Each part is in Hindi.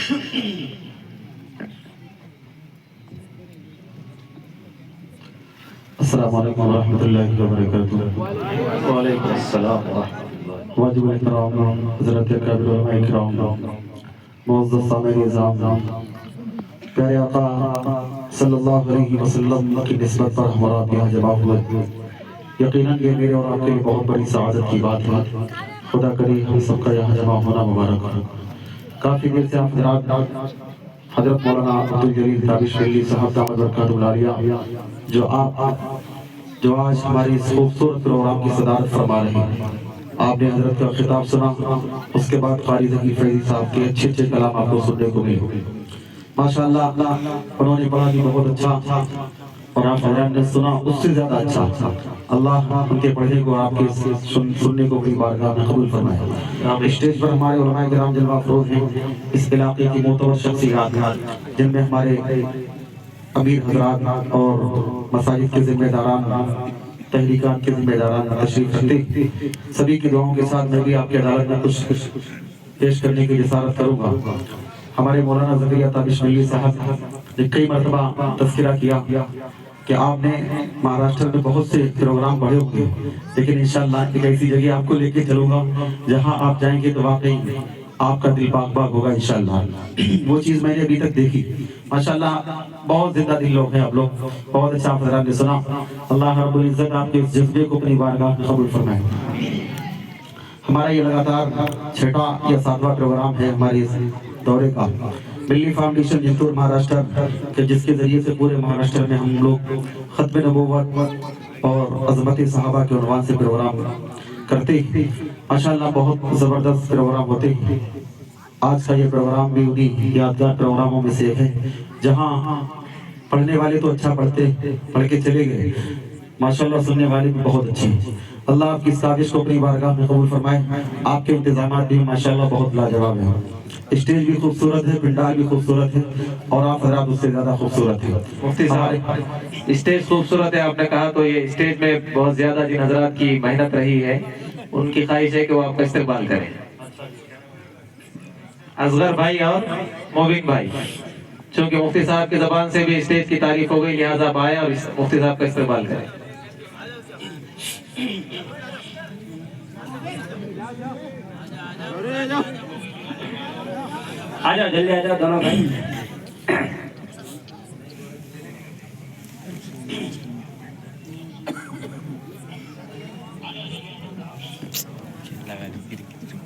अस्सलामु अलैकुम वरहमतुल्लाहि वबरकातुहू। वालेकुम अस्सलाम व रहमतुल्लाह। वाजिबुल इहतराम हज़रत अकाबिर उलमाए किराम, मुअज़्ज़ज़ सामईन निज़ाम, प्यारे आका सल्लल्लाहु अलैहि वसल्लम की निस्बत पर हमारा यहाँ जमा हुआ। यकीनन ये मेरे और आपके लिए बहुत बड़ी सआदत की बात है। खुदा करे हम सबका यहाँ जमा होना मुबारक हो। काफ़ी देर से आप हज़रत मौलाना अब्दुल जलील ताबिशवली साहब दामद बरकातुहू आलिया जो आज हमारे इस खूबसूरत प्रोग्राम की सदारत फरमा रहे हैं। आपने हजरत का खिताब सुना, उसके बाद क़ारी ज़की फैज़ी साहब के अच्छे अच्छे कलाम आपको सुनने को मिले। माशाअल्लाह, उन्होंने पढ़ा भी बहुत अच्छा और आप हजरात ने सुना उससे ज़्यादा अच्छा। अल्लाह उनके पढ़ने को आपके सुनने को बड़ी बारगाह में कबूल फरमाए। स्टेज पर हमारे उलमाए किराम जलवा अफरोज़ हैं, इस इलाके की मोतबर शख्सियत हैं, जिनमें हमारे अमीर हजरात और मसाजिद के जिम्मेदारान, तहरीकात के जिम्मेदारान तशरीफ रखते। सभी की दुआओं के साथ मैं भी आपकी अदालत में कुछ पेश करने की जसारत करूँगा। हमारे मौलाना ज़करिया ताबिशवली साहब ने कई मरतबा तज़किरा किया कि आपने महाराष्ट्र में बहुत से प्रोग्राम पढ़े होंगे, लेकिन इंशाअल्लाह एक ऐसी जगह आपको लेके चलूँगा जहाँ आप जाएंगे तो वाकई आपका दिल बाग बाग होगा इंशाअल्लाह। वो चीज़ मैंने अभी तक देखी। माशाअल्लाह, बहुत जिंदा दिल लोग हैं आप लोग, बहुत अच्छा आप हज़रात ने सुना। अल्लाह रब्बुल इज़्ज़त आपके इस जज्बे को अपनी बारगाह में कबूल फरमाए। हमारा ये लगातार छठा या सातवां प्रोग्राम है हमारे इस दौरे का। मिल्ली फाउंडेशन जिंतूर महाराष्ट्र के, जिसके जरिए से पूरे महाराष्ट्र में हम लोग खत्म नबूवत और अज़मत सहाबा के उन्वान से प्रोग्राम करते हैं। माशाअल्लाह बहुत ज़बरदस्त प्रोग्राम होते हैं। आज का ये प्रोग्राम भी उन्हीं यादगार प्रोग्रामों में से है, जहाँ पढ़ने वाले तो अच्छा पढ़ के चले गए, माशाअल्लाह सुनने वाले भी बहुत अच्छे हैं। अल्लाह आपकी इस काविश को अपनी बारगाह में कबूल फरमाए। आपके इंतजामात भी माशाअल्लाह बहुत लाजवाब हैं। स्टेज भी खूबसूरत है, पिंडाल भी खूबसूरत है और आप हज़रात उससे ज़्यादा खूबसूरत है। मुफ्ती साहब, स्टेज खूबसूरत है आपने कहा, तो ये स्टेज में बहुत ज्यादा जिन हजरात की मेहनत रही है, उनकी ख्वाहिश है कि वो आपका इस्तेमाल करें। असगर भाई और मोबिन भाई, चूंकि मुफ्ती साहब की जबान से भी स्टेज की तारीफ हो गई, लिहाजा आप आए और मुफ्ती साहब का इस्तेमाल करें। आजा जल्दी आजा दोनों भाई।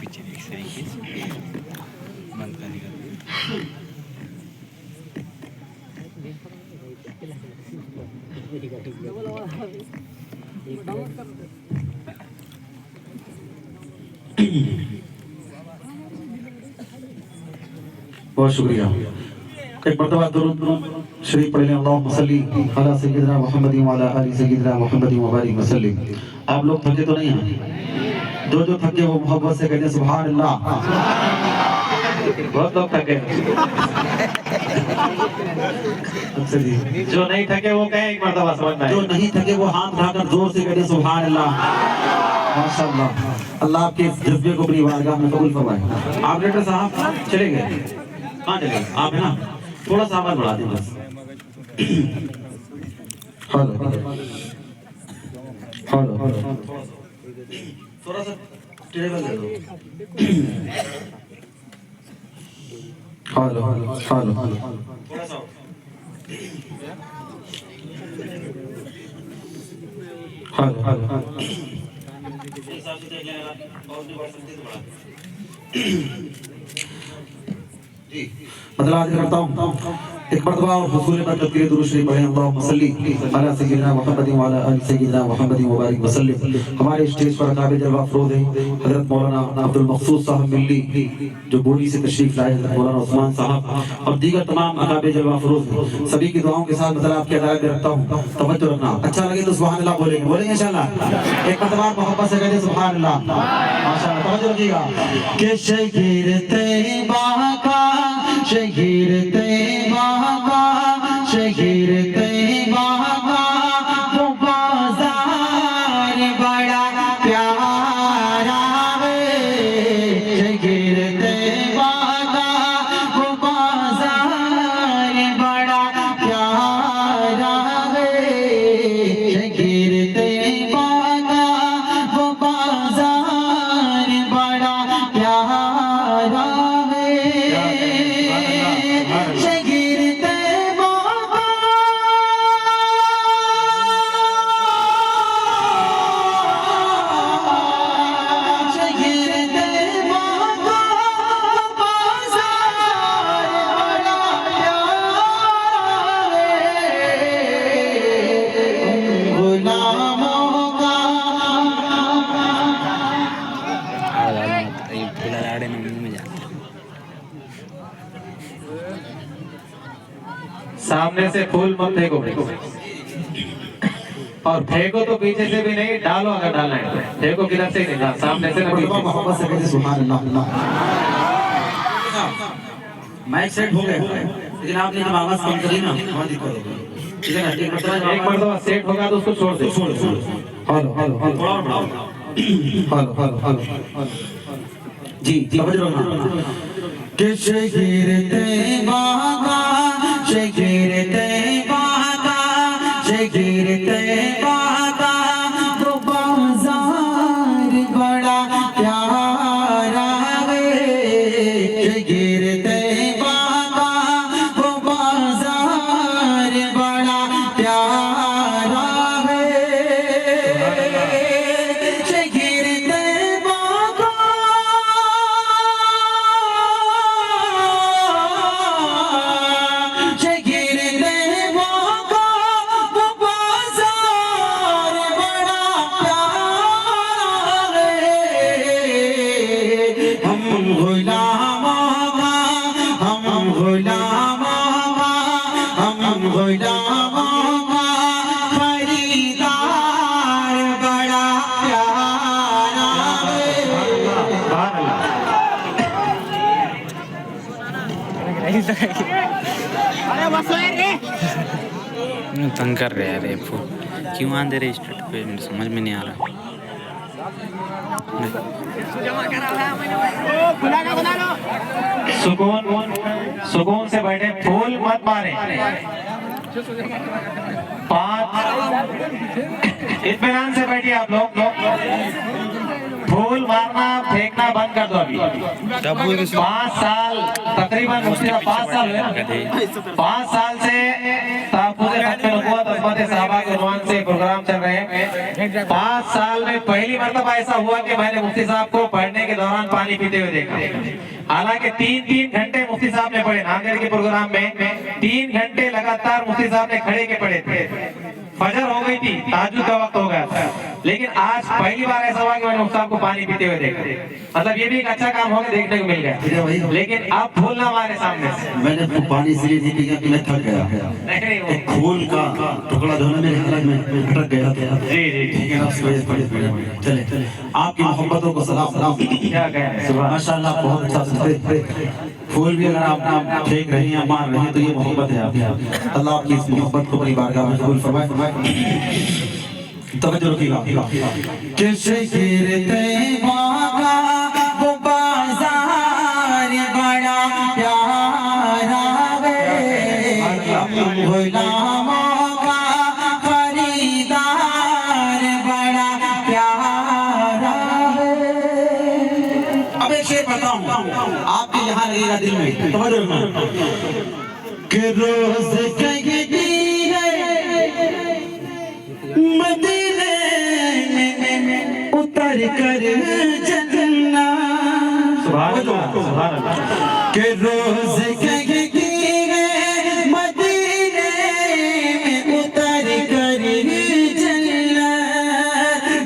पीछे बहुत शुक्रिया। एक मरतबा दुरूद शरीफ पढ़ लें। अल्लाहुम्मा सल्ली अला सय्यिदिना मुहम्मदिन व अला आलि सय्यिदिना मुहम्मदिन व बारिक वसल्लिम। आप लोग थके तो नहीं हैं? जो थके वो मोहब्बत से कहते सुभान अल्लाह। बहुत लोग थके, अच्छा जी। जो नहीं थके वो कहें एक मरतबा, समझ में जो नहीं थके वो हाथ उठाकर जोर से कहते सुभान अल्लाह। माशाअल्लाह, अल्लाह आपके इस जज्बे को अपनी बारगाह में कबूल फरमाए। ऑपरेटर साहब चले गए, कहाँ चले गए? आप है ना, थोड़ा सा आवाज बढ़ा दें बस। हेलो हेलो, थोड़ा सा टेबल दे दो। हेलो हेलो, थोड़ा सा हेलो हेलो, मतलब आज करता हूँ एक मरतबा और हुजूर पर तकरीर दुरूद शरीफ पढ़ें। अल्लाहुम्मा सल्ली अला सय्यिदिना मुहम्मदिन व अला आलि सय्यिदिना मुहम्मदिन व बारिक वसल्लिम। हमारे स्टेज पर काबिल जलवा अफरोज़ हैं हज़रत मौलाना अब्दुल मक़सूद साहब मिल्ली, जो बोली से तशरीफ लाए, हज़रत मौलाना उस्मान साहब और दीगर तमाम अकाबिर जलवा अफरोज़ हैं। सभी की दुआओं के साथ मतलब आपकी अदालत में रखता हूँ, तवज्जो रखना। अच्छा लगे तो सुभान अल्लाह बोलेंगे इंशाअल्लाह। एक मरतबा मोहब्बत से कहते सुभान अल्लाह। माशाअल्लाह, तवज्जो रखिएगा कि शहीर तैयबा का, शहीर तैयबा का, शहीर तैयबा का वो बाजार बड़ा प्यारा है। शहीर तैयबा का वो सामने से फूल मत फेंको और फेंको तो पीछे से भी नहीं, डालो अगर डालना है फेंको किधर से नहीं, सामने से ना पीछे। मोहब्बत से कहते सुभान अल्लाह। माइक सेट हो गया, लेकिन आपने जब आवाज कम करी ना बहुत दिक्कत हो गई। ठीक है ना, एक मरतबा सेट होगा तो उसको छोड़ दो। हेलो हेलो हेलो थोड़ा और बढ़ाओ। हेलो हेलो हेलो जी जी समझ रहा हूं कि शहीर तैयबा का, शहीर तैयबा का, शहीर तैयबा का वो बाजार बड़ा प्यारा है। शहीर तैयबा का वो बाजार बड़ा प्यारा है। शहीर तैयबा का शहीर तैयबा का वो बाजार बड़ा प्यारा है। हम गुलामों का, हम गुलामों का, हम गुलामों का खरीदार बड़ा प्यारा है। तंग कर रहे हैं रेपो, क्यों आंदे रहे स्टेट पे, मुझे समझ में नहीं आ रहा। सुकून सुकून से बैठे, फूल मत मारे। 5 इत्मीनान से बैठिए आप लोग। फूल मारना फेंकना बंद कर दो अभी। 5 साल तकरीबन मुफ्ती साहब 5 साल हुए ना, 5 साल से तहफ़्फ़ुज़ ख़त्म नबूवत अज़मत सहाबा के उन्वान से प्रोग्राम चल रहे हैं। 5 साल में पहली मर्तबा ऐसा हुआ कि मैंने मुफ्ती साहब को पढ़ने के दौरान पानी पीते हुए देखा। हालांकि 3-3 घंटे मुफ्ती साहब ने पढ़े, नांदेड़ के प्रोग्राम में 3 घंटे लगातार मुफ्ती साहब ने खड़े के पढ़े थे। फजर हो गई थी, ताजुद का वक्त हो गया था, लेकिन आज पहली बार ऐसा हुआ कि मैंने मुफ्ती साहब को पानी पीते हुए देखा। मतलब ये भी एक अच्छा काम हो गया, देखने को मिल गया। लेकिन अब फूल ना मारे सामने से। मैंने तो पानी इसलिए नहीं पिया कि मैं थक गया। नहीं वो खून का टुकड़ा जो है ना मेरे हलक में अटक गया था। जी जी ठीक है ना, उस वजह से चले आपकी मोहब्बतों को सलाम सलाम। क्या कहें, सुभान माशाल्लाह बहुत अच्छा सुनते। फूल भी अगर आप फेंक रही हैं, मार रही हैं, तो ये मोहब्बत है आपकी। अल्लाह आपकी इस मोहब्बत को अपनी बारगाह में कबूल फरमाए। तवज्जो रखिएगा कि शहीर तैयबा का वो बाजार बड़ा प्यारा है। हम गुलामों का खरीदार बड़ा प्यारा है। अब एक शेर बताऊं आपके यहाँ लगेगा दिल में, तवज्जो रखना कि रोज कहती है मदीने में उतर कर चलना। सुभान अल्लाह, सुभान अल्लाह। कि रोज कहती है मदीने में उतर कर चलना।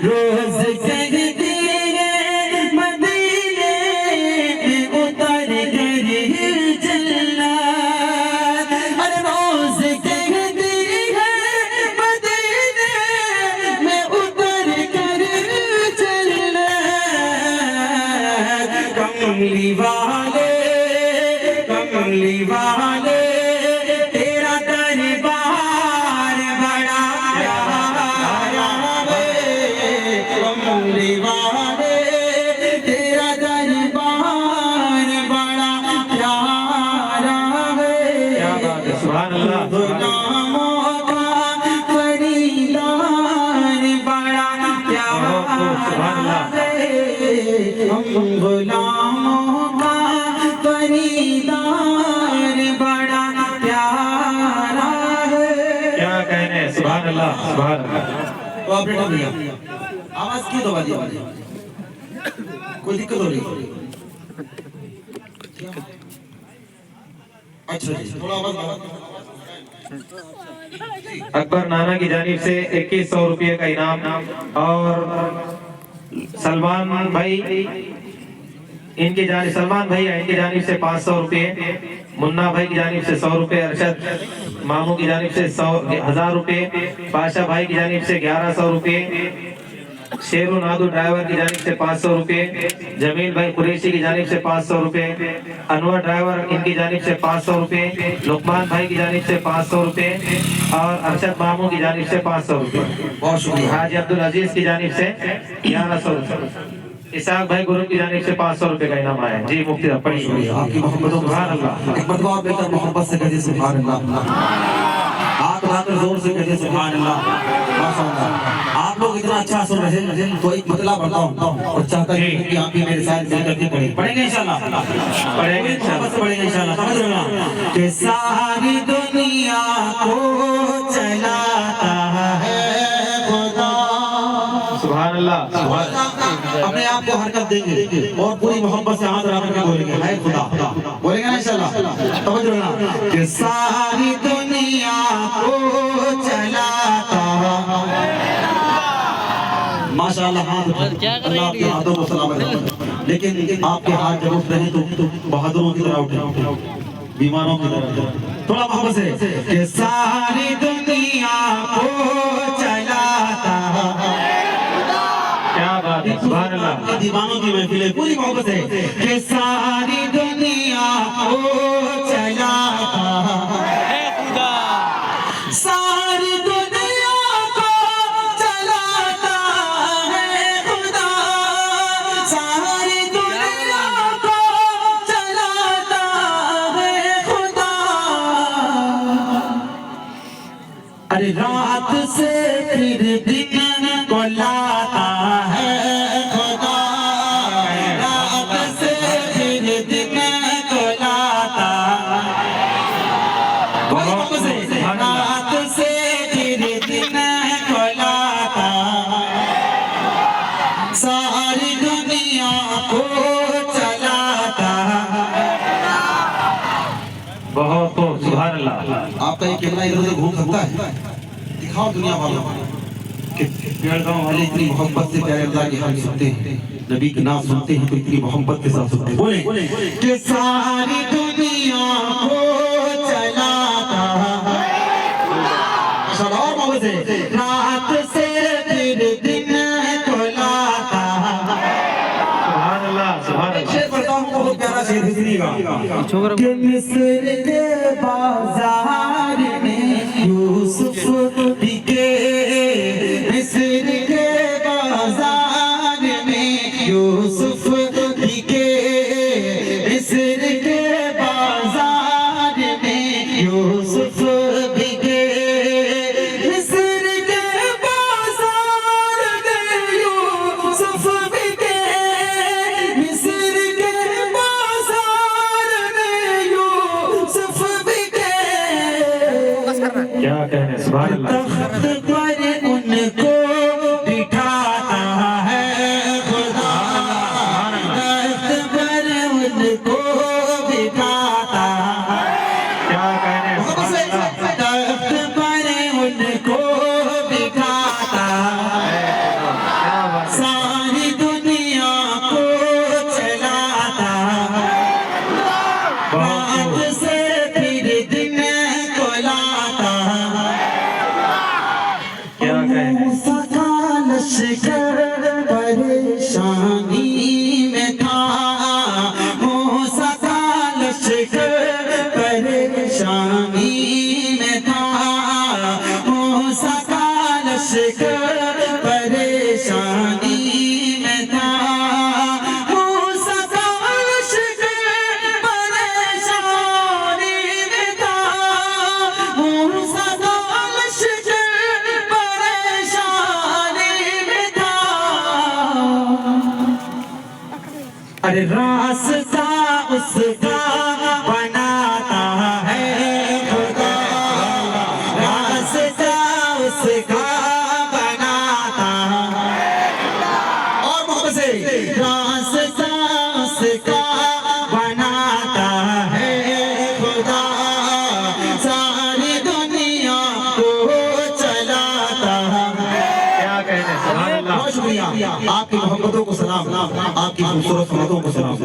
रोज कहती है मदीने में उतर कर चलना। अरे रोज कहती है मदीने में उतर कर चलना। कमली वाले, कमली वाले तेरा दरबार बड़ा प्यारा है। कमली वाले तेरा दरबार बड़ा प्यारा है। क्या बात है, सुभान अल्लाह। गुलामों का खरीदार बड़ा प्यारा है। हम गुलामों का खरीदार बड़ा प्यारा है। क्या कहने, सुभान अल्लाह, सुभान अल्लाह। तो ऑपरेटर भैया आवाज क्यों दबा दिया? कोई दिक्कत हो रही? अच्छा जी, थोड़ा आवाज बढ़ा। अकबर नाना की जानिब से 2100 रुपये का इनाम और सलमान भाई इनकी जानिब, सलमान भैया इनकी जानिब से 500 रुपये, मुन्ना भाई की जानिब से 100 रुपये, अरशद मामू की जानिब से 1000 रुपए, पाशा भाई की जानिब से 1100 रुपए, शेरू नादू ड्राइवर की जानिब से 500 रुपए, जमील भाई कुरैशी की जानिब से 500 रुपए, अनवर ड्राइवर इनकी जानिब से 500 रुपए, लुकमान भाई की जानिब से 500 रुपए और अरशद मामू की जानिब से 500 रुपए। बहुत शुक्रिया। हाजी अब्दुल अजीज की जानिब से 1100 रुपए, इसाक भाई गुरु की जानिब से 500 रुपए का इनाम आया। जी मुफ्ती साहब पढ़िए। शुक्रिया आपकी मोहब्बतों को। सुभान अल्लाह। एक मरतबा बेहतर मोहब्बत से कहिए सुभान अल्लाह। हाथ उठाकर जोर से कहिए सुभान अल्लाह। माशाअल्लाह आप लोग इतना अच्छा सुन रहे हैं तो एक मतला पढ़ता हूँ और चाहता हूँ कि आप भी मेरे साथ मिल करके पढ़ेंगे इंशाल्लाह। पढ़ेंगे इंशाल्लाह। पढ़ेंगे इंशाल्लाह। समझ रहे हो ना कि सारी दुनिया को चलाता है खुदा। सुभान अल्लाह। सुभान अपने आप को हरकत देंगे और पूरी मोहब्बत से हाथ रख के बोलेंगे है खुदा। बोलेंगे ना इंशाल्लाह। समझ रहे हो ना कि सारी दुनिया को चलाता माशाअल्लाह। हाथ अल्लाह के हाथों को सलामत रखे। लेकिन आपके हाथ जब उठ रहे तो बहादुरों की तरह उठे, बीमारों की तरह। थोड़ा मोहब्बत से कि सारी दुनिया को चलाता। क्या बात है। सुभान अल्लाह। दीवानों की महफिल है पूरी मोहब्बत है कि सारी दुनिया को चलाता है खुदा। सारी दुनिया को चलाता है खुदा। सारी दुनिया को चलाता है खुदा। अरे रात से फिर दिन को लाता है खुदा। रात से फिर दिन को लाता। रात से फिर दिन को लाता। सारी दुनिया को चलाता। बहुत खूब। सुभान अल्लाह। आपका ये कैमरा इधर उधर घूम सकता है? दिखाओ दुनिया वालों कि बेलगांव वाले इतनी मोहब्बत से प्यारे अल्लाह की हम सुनते हैं, नबी के नाम सुनते हैं तो इतनी मोहब्बत के साथ सुनते हैं। बोले कि सारी दुनिया को चलाता और मोहब्बत से रात से फिर दिन को लाता। सुभान अल्लाह। सुभान अल्लाह। शेर पढ़ता हूँ बहुत प्यारा शेर हिजरी का कि मिस्र के बाजार में यूसुफ बिके। मिस्र के बाजार में यूसुफ बिके। मिस्र के बाजार में यूसुफ बिके। मिस्र के बाजार में यूसुफ बिके। मिस्र के बाजार में यूसुफ बिके। क्या कहने। सुभान अल्लाह। तख्त पर उनको बिठाता है खुदा। तख्त पर उनको बिठाता। क्या कहने। सुभान अल्लाह। तख्त पर उनको बिठाता। क्या बात है। सारी दुनिया को चलाता। रात से फिर दिन को लाता। क्या कहने। सका लश्कर परेशानी में था। मूसा का लश्कर परेशानी में था। मूसा का लश्कर परेशानी में था। मूसा का लश्कर परेशानी में था। मूसा का लश्कर परेशानी में था। अरे रास्ता उसका बनाता है खुदा। रास्ता उसका बनाता। और मोहब्बत से रास्ता उसका बनाता है खुदा। सारी दुनिया को चलाता। क्या कहने। सुभान अल्लाह। बहुत शुक्रिया। आपकी मोहब्बतों को सलाम, आपकी खूबसूरत सुन्नतों को सलाम।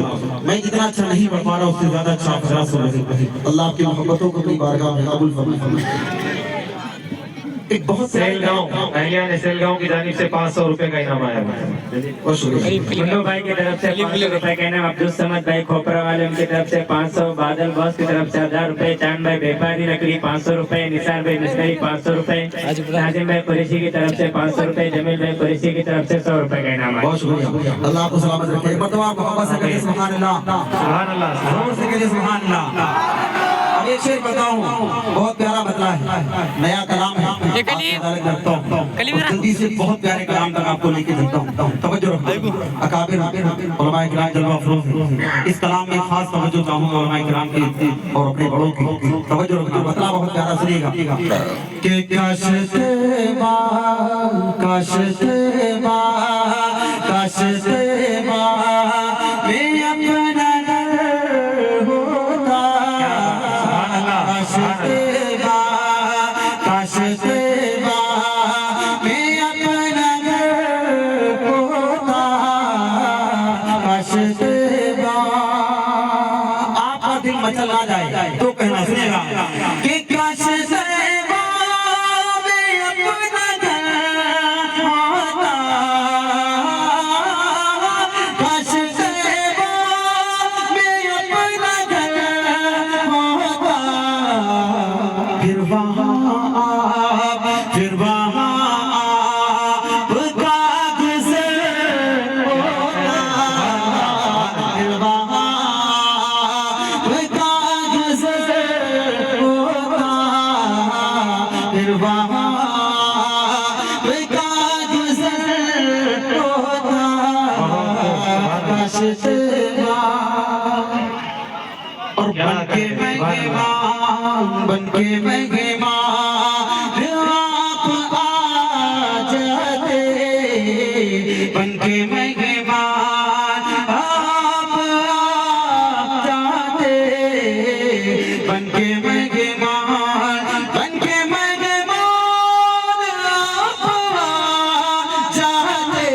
मैं जितना अच्छा नहीं पढ़ पा रहा उससे ज्यादा अच्छा अखलाक से रहे। अल्लाह आपकी मोहब्बतों को अपनी बारगाह में कबूल फरमाए। एक बहुत सेलगांव अहलियान सेलगांव की जानिब से 500 रुपए का इनाम आया है। बहुत शुक्रिया। मुन्नू भाई की तरफ से 500 रुपए का इनाम, अब्दुल समद भाई खोपरा वाले उनकी तरफ से 500, बादल बॉस की तरफ से 1000 रुपए, चांद भाई व्यापारी लकड़ी 500 रुपए, निसार भाई मिस्त्री 500 रुपए, नाजिम भाई कुरैशी की तरफ से 500 रुपए, जमील भाई कुरैशी की तरफ से 100 रुपए का इनाम आया। बहुत शुक्रिया। अल्लाह आपको सलामत रखे। एक मरतबा मोहब्बत से कहिए सुभान अल्लाह। सुभान अल्लाह। जोर से कहिए सुभान अल्लाह। अब एक शेर बताऊं, बहुत प्यारा बतला है, नया कलाम है। जल्दी से बहुत प्यारे कलाम तक आपको लेके चलता हूं। तवज्जो रखो अकाबिर उलमाए किराम जलवा अफरोज, इस कलाम में खास तवज्जो चाहूंगा उलमाए किराम की और अपने बड़ों की। तवज्जो रखना, बतला बहुत प्यारा सुनिएगा कि काश तेरा काश तेरा काश तेरा मैं अपना मचल ना जाए तो कहना सुनेगा कि काश सेवा में अपना घर होता, काश सेवा में अपना घर होता, फिर वहाँ और बनके मेहमान आप आ जाते, बनके मेहमान आप आ जाते, बनके मेहमान आप आ जाते,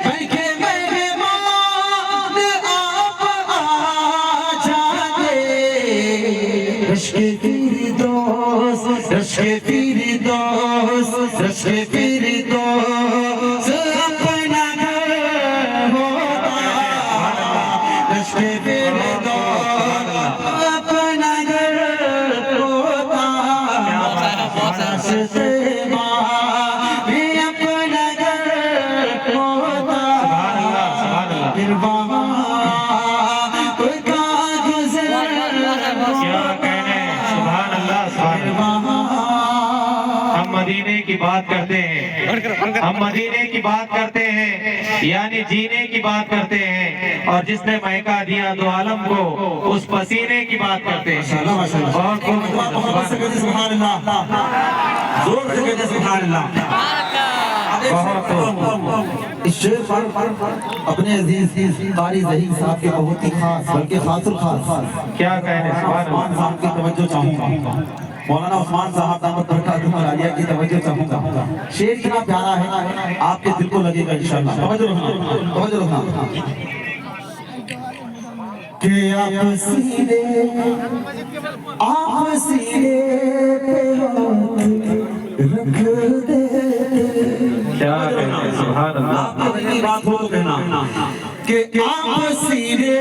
बनके मेहमान आप आ जाते। रश्के फिरदौस रश्के फिरदौस रश्के फिरदौस अपना घर होता, रश्के फिरदौस अपना घर होता, काश सेवा में अपना घर होता, फिर वहाँ कोई का गुजर क्या कहने। सुभान अल्लाह। सुभान अल्लाह। हम मदीने की बात करते हैं, हम मदीने की बात करते हैं, यानी जीने की बात करते हैं, और जिसने महका दिया दो आलम को उस पसीने की बात करते हैं। बहुत खूब। सुभान अल्लाह, जोर से कहते सुभान अल्लाह। बहुत खूब। इस शेर पर अपने अजीज कारी ज़हीर साहब के बहुत ही खास बल्कि खासुल खास क्या कहने। उस्मान साहब की तवज्जो चाहूंगा, मौलाना उस्मान साहब दामद बरकातुहु आलिया की तवज्जो चाहूंगा। शेर इतना प्यारा है आपके दिल को लगेगा इंशाअल्लाह। तवज्जो रखना, तवज्जो रखना कि आप सीने पे हाथ रख दे। क्या कहने। सुभान अल्लाह। आपकी बात हो तो कहना कि आप सीने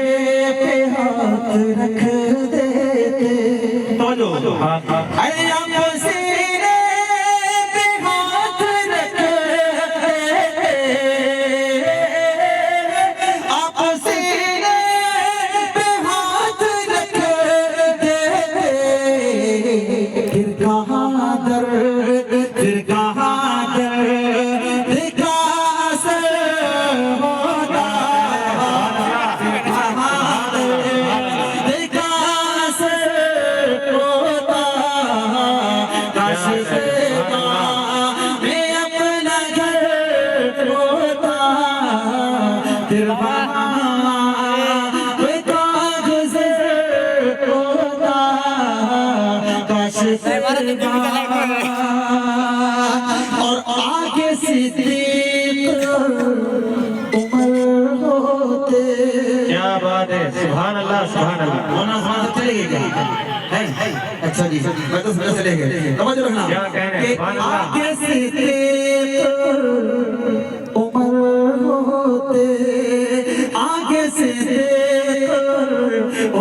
पे हाथ रख देते। तो अरे आप सीने पे हाथ रख देते, आप सीने पे हाथ रख देते, फिर कहाँ दर्द, फिर कहाँ दर्द का असर होता, फिर कहाँ दर्द का असर होता, काश सेवा में अपना घर होता, फिर वहाँ कोई का गुजर होता, काश सेवा और आगे सिद्दीक उमर होते। सुभान अल्लाह सुभान अल्लाह। वरना समाज से चले गए क्या है? अच्छा जी मैं तो समझ चले गए। समझ रखना क्या कह रहे हैं? सुभान अल्लाह। आगे से उम्र होते आगे से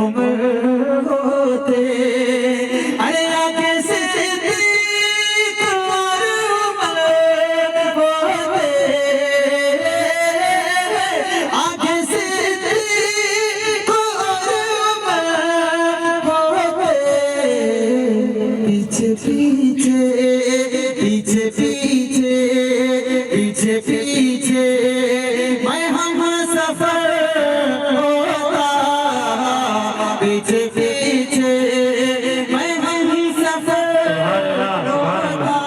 उम्र होते अरे आगे से पीछे पीछे पीछे पीछे पीछे मैं हम सफर होता पीछे पीछे मैं हम सफर होता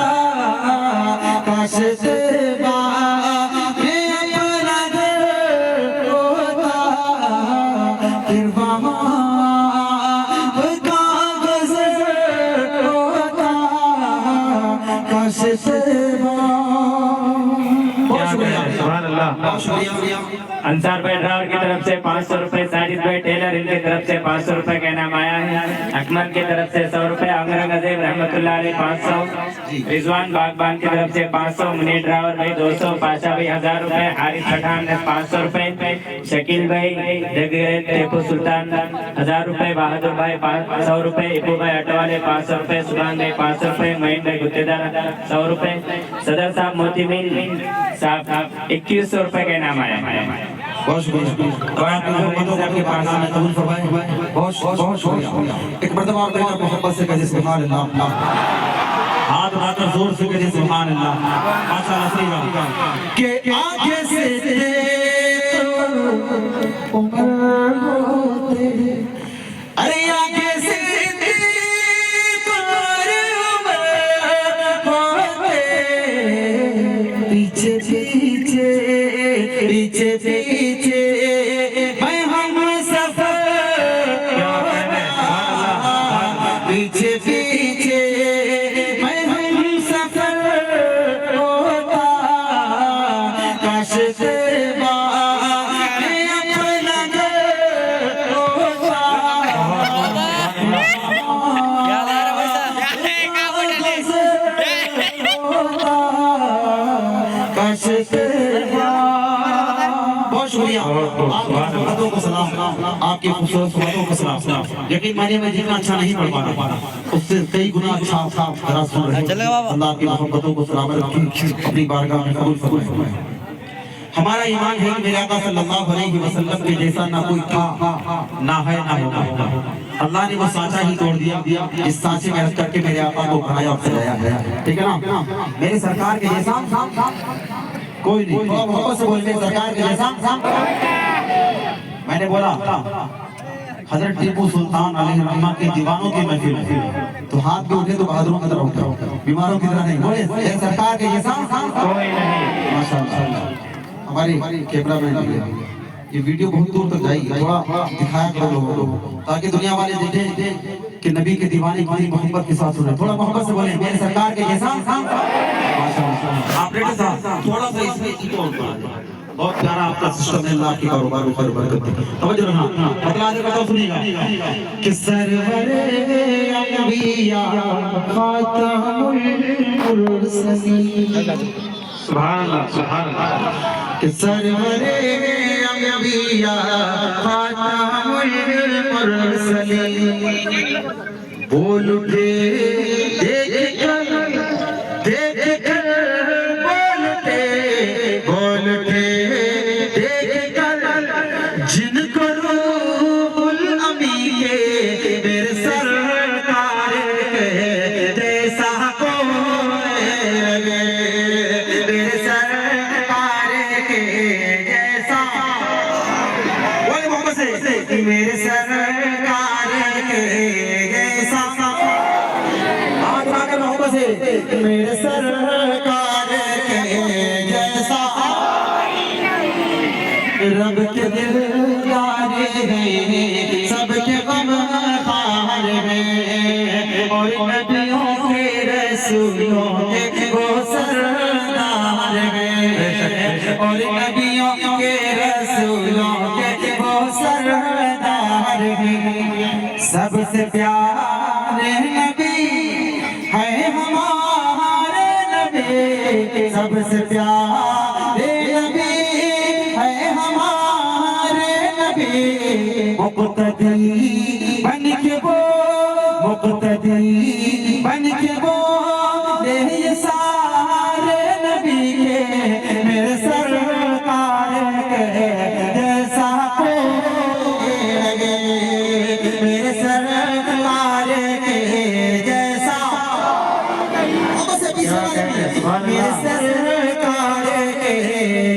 काश तेरा मैं अपना घर होता फिर वहाँ अंसार भाई ड्राइवर की तरफ से 500 रुपए, साजिद भाई टेलर इनकी तरफ से 500 रुपए का इनाम आया है। अकमल की तरफ से 100 रुपए, अंगरंग अजीब रहमतुल्लाह अलैह 500, रिजवान बागबान की तरफ से 500, मुनीर ड्राइवर भाई 200, पाशा भाई 1000 रुपए, हारिस पठान ने 500 रुपए, शकील भाई टेपू सुल्तान 1000 रुपए, बहादुर भाई 100 रुपए, इबू भाई अटवाले 500 रुपए, सुभान भाई 500 रुपए, महीन भाई गुत्तेदार 100 रुपए, सदर साहब मोती मिल साहब 2100 रुपए का इनाम आया है। बहुत शुक्रिया आपके पास में कबूल फरमाए। बहुत बहुत शुक्रिया। एक मर्तबा आप मेरा मोहब्बत से कहिए सुभान अल्लाह। हाथ उठाकर जोर से कहिए सुभान अल्लाह। माशाअल्लाह सही बात के आगे से उम्र होते अरे आगे से पीछे पीछे पीछे पीछे मैं हम सफर पीछे पीछे मैं हम सफर होता काश तेरा मैं अपना घर होता काश तेरा। बहुत शुक्रिया आपको को सलाम आपके खूबसूरत बातों को सलाम। यकीन मानिए मैं जितना अच्छा नहीं पढ़ पा रहा उससे कई गुना अच्छा जरा सुन रहे अल्लाह की मोहब्बतों को सलामत रखी अपनी बारगाह में कबूल फरमाए। हमारा ईमान है कि मेरे आका सल्लल्लाहु अलैहि वसल्लम के जैसा ना कोई था ना है ना होगा। अल्लाह ने वो सांचा ही तोड़ दिया इस सांचे में रख करके मेरे आका को बनाया और सजाया है। ठीक है ना मेरे सरकार के जैसा कोई नहीं। मोहब्बत से बोल मेरे सरकार के जैसा मैंने बोला हजरत टीपू सुल्तान अलैहिर्रहमा के दीवानों की महफिल तो हाथ भी उठे तो बहादुरों की तरह उठे बीमारों की तरह नहीं बोले सरकार के जैसा कोई नहीं। माशाअल्लाह हमारी कैमरा मैन ये वीडियो बहुत दूर तक जाएगी थोड़ा दिखाया करो लोगों को ताकि दुनिया वाले देखें कि नबी के दीवाने कितनी मोहब्बत के साथ सुने। थोड़ा मोहब्बत से बोले मेरे सरकार के जैसा माशाअल्लाह। आप रेडी साहब थोड़ा सा इसमें बहुत प्यारा आपका सिस्टम है। अल्लाह की कारोबार में खैर बरकत दे। तवज्जो रखना बतला दे बताओ सुनिएगा कि सरवरे अंबिया खातमुल मुरसलीन सुभान अल्लाह सुभान अल्लाह। कि सरवरे अंबिया खातमुल मुरसलीन बोल उठे देख कर बोल उठे देख कर जिनको रूहुल अमी के मेरे सरकार के जैसा कोई मेरे सरकार के जैसा बोले मोहब्बत से मेरे सरकार के जैसा हाथ उठाकर मोहब्बत से मेरे सरकार के जैसा रब के दिलदार हैं सबके गम खार हैं और नबियों के रसूलों के वो सरदार हैं और नबियों के रसूलों के वो सरदार सबसे प्यारे नबी है हमारे नबी, सबसे प्यारे नबी है हमारे नबी। मुक़्तदी बन के वो, मुक़्तदी बन के वो ये सारे नबी के, मेरे सरकार के जैसा कोई लगे, मेरे सरकार के जैसा, मेरे सरकार के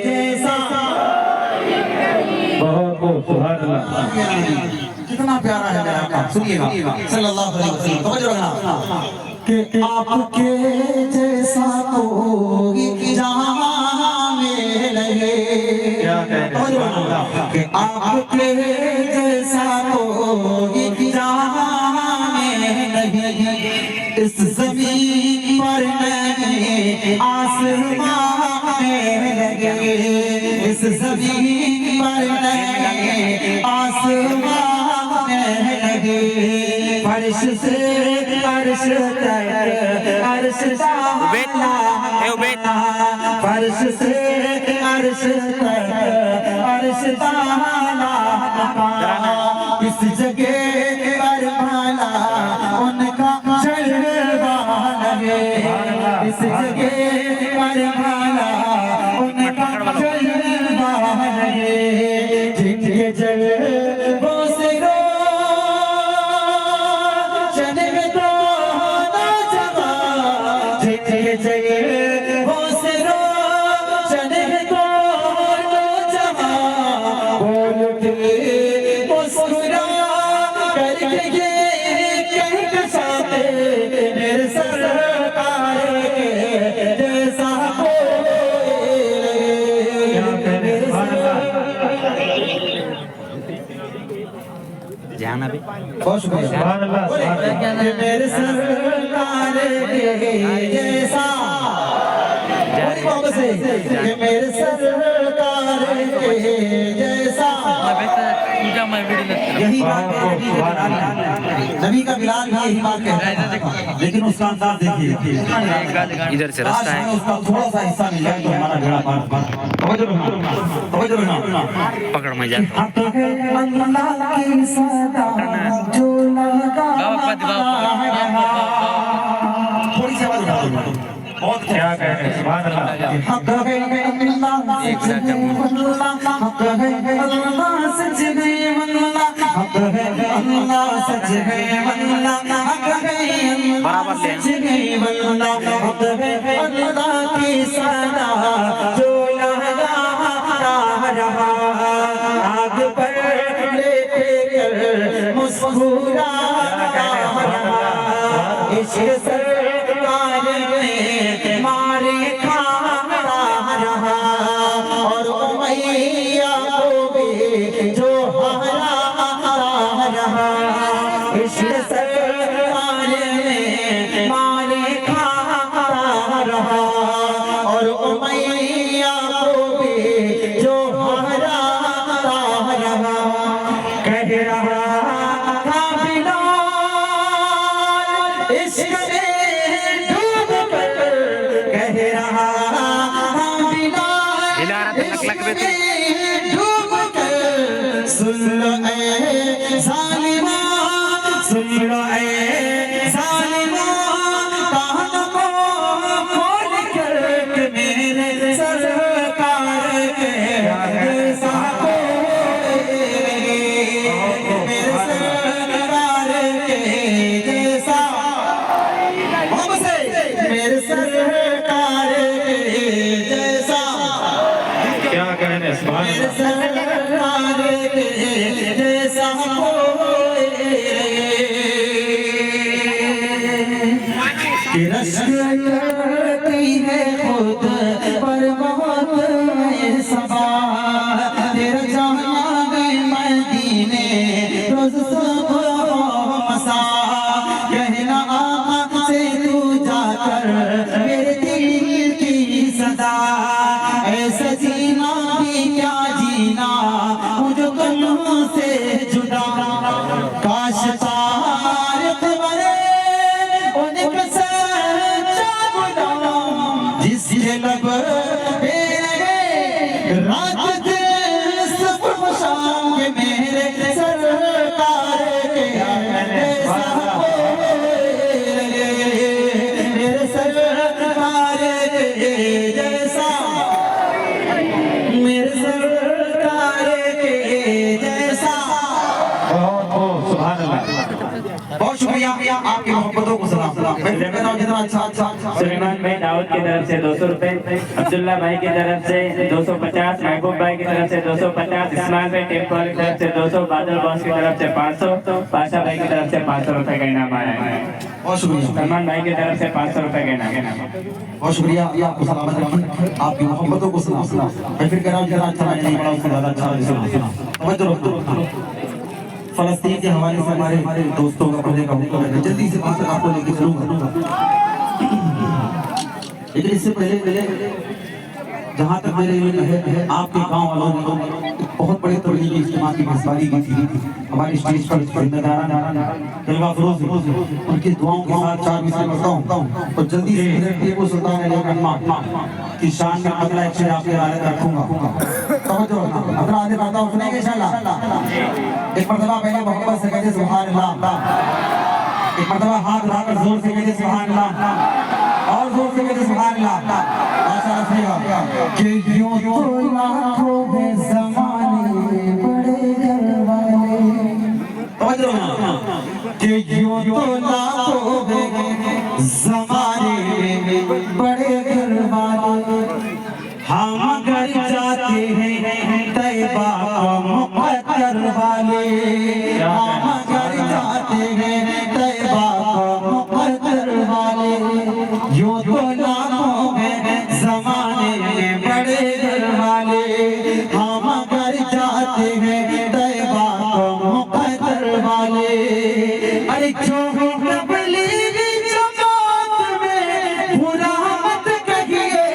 जैसा। बहुत सुभान अल्लाह। कितना प्यारा है मेरा आपका, सुनिएगा सल्लल्लाहु अलैहि वसल्लम। तवज्जो रखना कि आपके जैसा कोई जहां में लगे, तवज्जो रखना कि आपके जैसा कोई जहां में लगे, इस जमीन पर नहीं आसमां में लगे, इस जमीन पर नहीं आसमां लगे। फर्श से अर्श तक, अर्श ताला, फर्श से अर्श तक, अर्श ताला, इस जगह पर भाला उनका जलवा लगे, इस जगह पर भाला उनका जलवा लगे। जिनके जलवों से जाना भी बहुत शुक्रिया। मेरे सरकार के जैसा, कि मेरे सरकार के जैसा। यही बात नबी का बिलाल भी यही बात कहता है, लेकिन उसका अंदाज देखिए, इधर से रास्ता है, उसका थोड़ा सा हिस्सा मिल जाए तो हमारा बेड़ा पार। तवज्जो रखना, पकड़ में जाता अल्लाह की सदा जो लगा, थोड़ी सी आवाज उठा दो, बहुत क्या कहते हैं, सुभान अल्लाह। हक है अल्लाह, हक है अल्लाह, हक है अल्लाह, सच है अल्लाह, हक है अल्लाह, सच है अल्लाह, हक है अल्लाह, सच है अल्लाह, हक है अल्लाह की सदा जो लगा रहा, आग पर लेटे कर मुस्कुरा रहा, इश्क सरकार ने मारे खा रहा, और उमैया को भी जो हरा रहा, इश्क सरकार ने मारे खा रहा, और उमैया को भी जो हरा रहा। कह रहा था बिलाल इश्क में डूब कर, कह रहा था बिलाल इश्क में डूब कर, सुन लो ऐ ज़ालिमा, सुन लो ऐ ज़ालिमा, कान को खोल कर कि मेरे सरकार के जैसा कोई, मेरे सरकार के जैसा, मेरे सरकार के जैसा। क्या कहने, सुभान मेरे अल्लाह। सरकार के जैसा कोई कि रश्क करती है खुद पर बहुत सबा, तेरा जाना में मदीने रोज सुबह मसा, कहना आका से तू जाकर मेरे दिल की सदा, ऐसा जीना भी क्या जीना मुझे गलों से जुदा, काश आपकी मोहब्बतों को सलाम जितना अच्छा सुलेमान भाई दाऊद की तरफ से 200 रुपए, अब्दुल्ला भाई की तरफ से 250, महबूब भाई की तरफ से 250, इस्माइल भाई टेम्पल की तरफ से 200, बादल बॉस की तरफ से 500, पाशा भाई की तरफ से 500 रुपए का इनाम आया है। बहुत शुक्रिया सलमान भाई की तरफ से 500 रुपए का इनाम। बहुत शुक्रिया। आपको सलामत रखिए, आपकी मोहब्बतों को सलाम। मैं फिर कह रहा हूँ जितना अच्छा नहीं पड़ा उससे ज्यादा अच्छा फलस्तीन के हवाले से हमारे दोस्तों का पढ़ने का मौका है। जल्दी से वहाँ तक आपको लेके चलूंगा, लेकिन इससे पहले जहाँ तक मेरे लिए है आपके गांव वालों ने बहुत बड़े तबलीगी इज्तिमा की मेजबानी की थी। हमारे स्टेज पर जिम्मेदारान जलवा फरोज उनकी दुआओं के साथ 4 मिनट पढ़ता हूँ और जल्दी से टीपू सुल्तान अली रहमान की शान में अगला एक शेर आपके आगे रखूंगा। समझो अगला आगे बढ़ता हूँ, सुनेंगे इंशाल्लाह। एक मर्तबा पहले मोहब्बत से कहते सुभान अल्लाह, एक मर्तबा हाथ उठाकर जोर से कहते सुभान अल्लाह और जोर से कहते सुभान अल्लाह। कि यूं तो लाखों में ज़माने बड़े घरवाले, समझ रहे हो कि यूं तो लाखों में ज़माने में बड़े घरवाले हम घर जाते हैं तैबा का मुक़द्दर वाले, हम घर जाते हैं तैबा का मुक़द्दर वाले, यूं तो लाखों में ज़माने में बड़े घर वाले हम घर जाते हैं तैबा का मुक़द्दर वाले। अरे जो तबलीगी जमात में बुरा मत कहिए,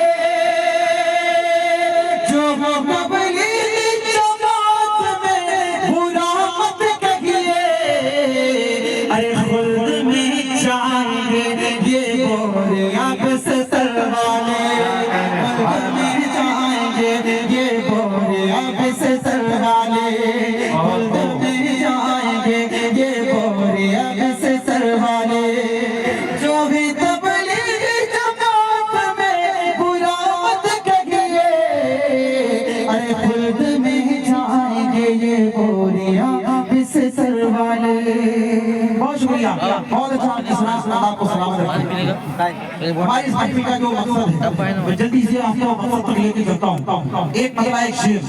जो तबलीगी जमात में बुरा मत कहिए, अरे खुल्द में जाएंगे ये बोरे अब से सरवाले, खुल्द में जाएंगे ये बोरे अब से सरवाले, खुल्द में जाएंगे ये बोरे अब से सरवाले। जो भी तबलीगी जमात में बुरा मत कहिए, अरे खुल्द में जाएंगे ये बोरे अब से सरवाले। बहुत शुक्रिया, बहुत अच्छा इस्लाम आपको सलामत रखे। हमारी इस महफिल का जो मकसद है मैं जल्दी से आपको मकसद तक लेके चलता हूँ। एक मतलब एक शेर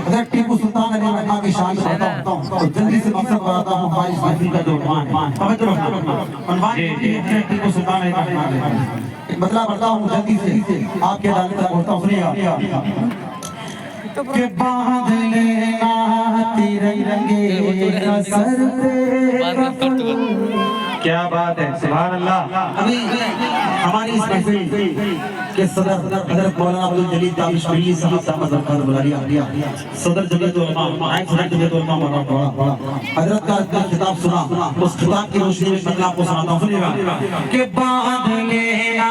अगर टीपू सुल्तान अली रहमान की शान बताता हूँ तो जल्दी से मकसद बताता हूँ। हमारी इस महफिल का जो उन्वान टीपू सुल्तान अली रहमान एक मतलब बताता हूँ जल्दी से आपके दाले तक पहुँचता हूँ। सुनिएगा के बांध लेना तिरंगे का सर पे, क्या बात है, सुभान अल्लाह। अभी हमारी इस महफिल के सदर हजरत मौलाना अब्दुल जलील ताबिशबरी साहब दामद बरकात बुलारिया सदर जमीयतुल उलमा नायब सदर जमीयतुल उलमा बड़ा हजरत का खिताब सुना, उस खिताब की रोशनी में मैं आपको सुनाता हूं। सुनिएगा कि बांध लेना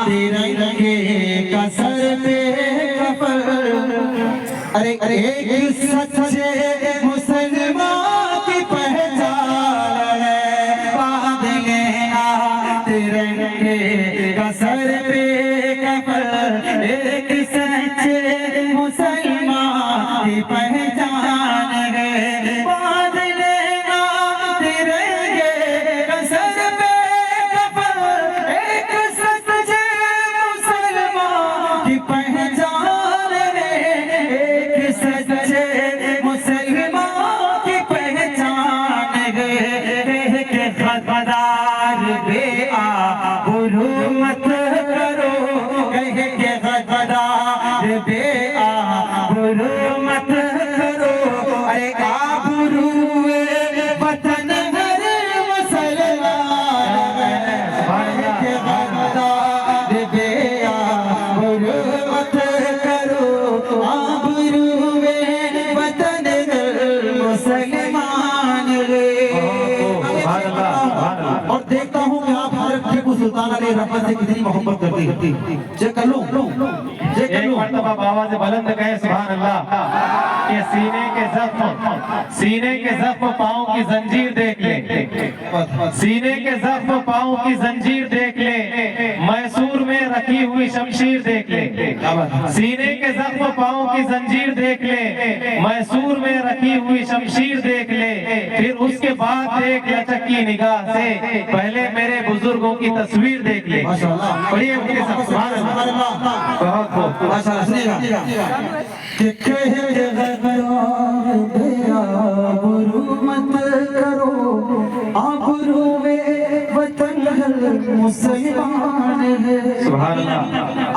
तिरंगे का सर पे कफन, अरे एक सच्चे मुसलमान की पहचान है, बांध लेना तिरंगे का सर पे कफन, एक सच्चे मुसलमान की पहचान है, बांध लेना तिरंगे का सर पे कफन, एक सच्चे मुसलमान की पहचान है, एक सच्चे मुसलमान की पहचान है, के गद्दार बेआबरू मत करो, कहे के गद्दार बेआबरू मत करो, अरे आबरू वतन हर मुसलमान, के गद्दार बेआबरू मत करो, आबरू वतन हर मुसलमान रे। और देखता हूँ कि आप हजरत टीपू सुल्तान अली रहमान से कितनी मोहब्बत करती है। चेक कर लूं, चेक कर एक लूं। मर्तबा बाबा से बुलंद कहे सुभान अल्लाह कि सीने के जख्म पाँव की जंजीर देख ले, सीने के जख्म पाँव की जंजीर देख ले, मैसूर में रखी हुई शमशीर देख ले, सीने के जख्म पाँव की जंजीर देख ले, मैसूर में रखी हुई शमशीर देख ले, फिर उसके बाद देख लचक की निगाह से, पहले मेरे बुजुर्गों की तस्वीर देख ले। पढ़िए उनके साथ, सुभान अल्लाह। बहुत बहुत माशाअल्लाह। सुनिएगा कि कहे आबरू मत करो, आबरू में वतन मुसलमान है। सुभान अल्लाह।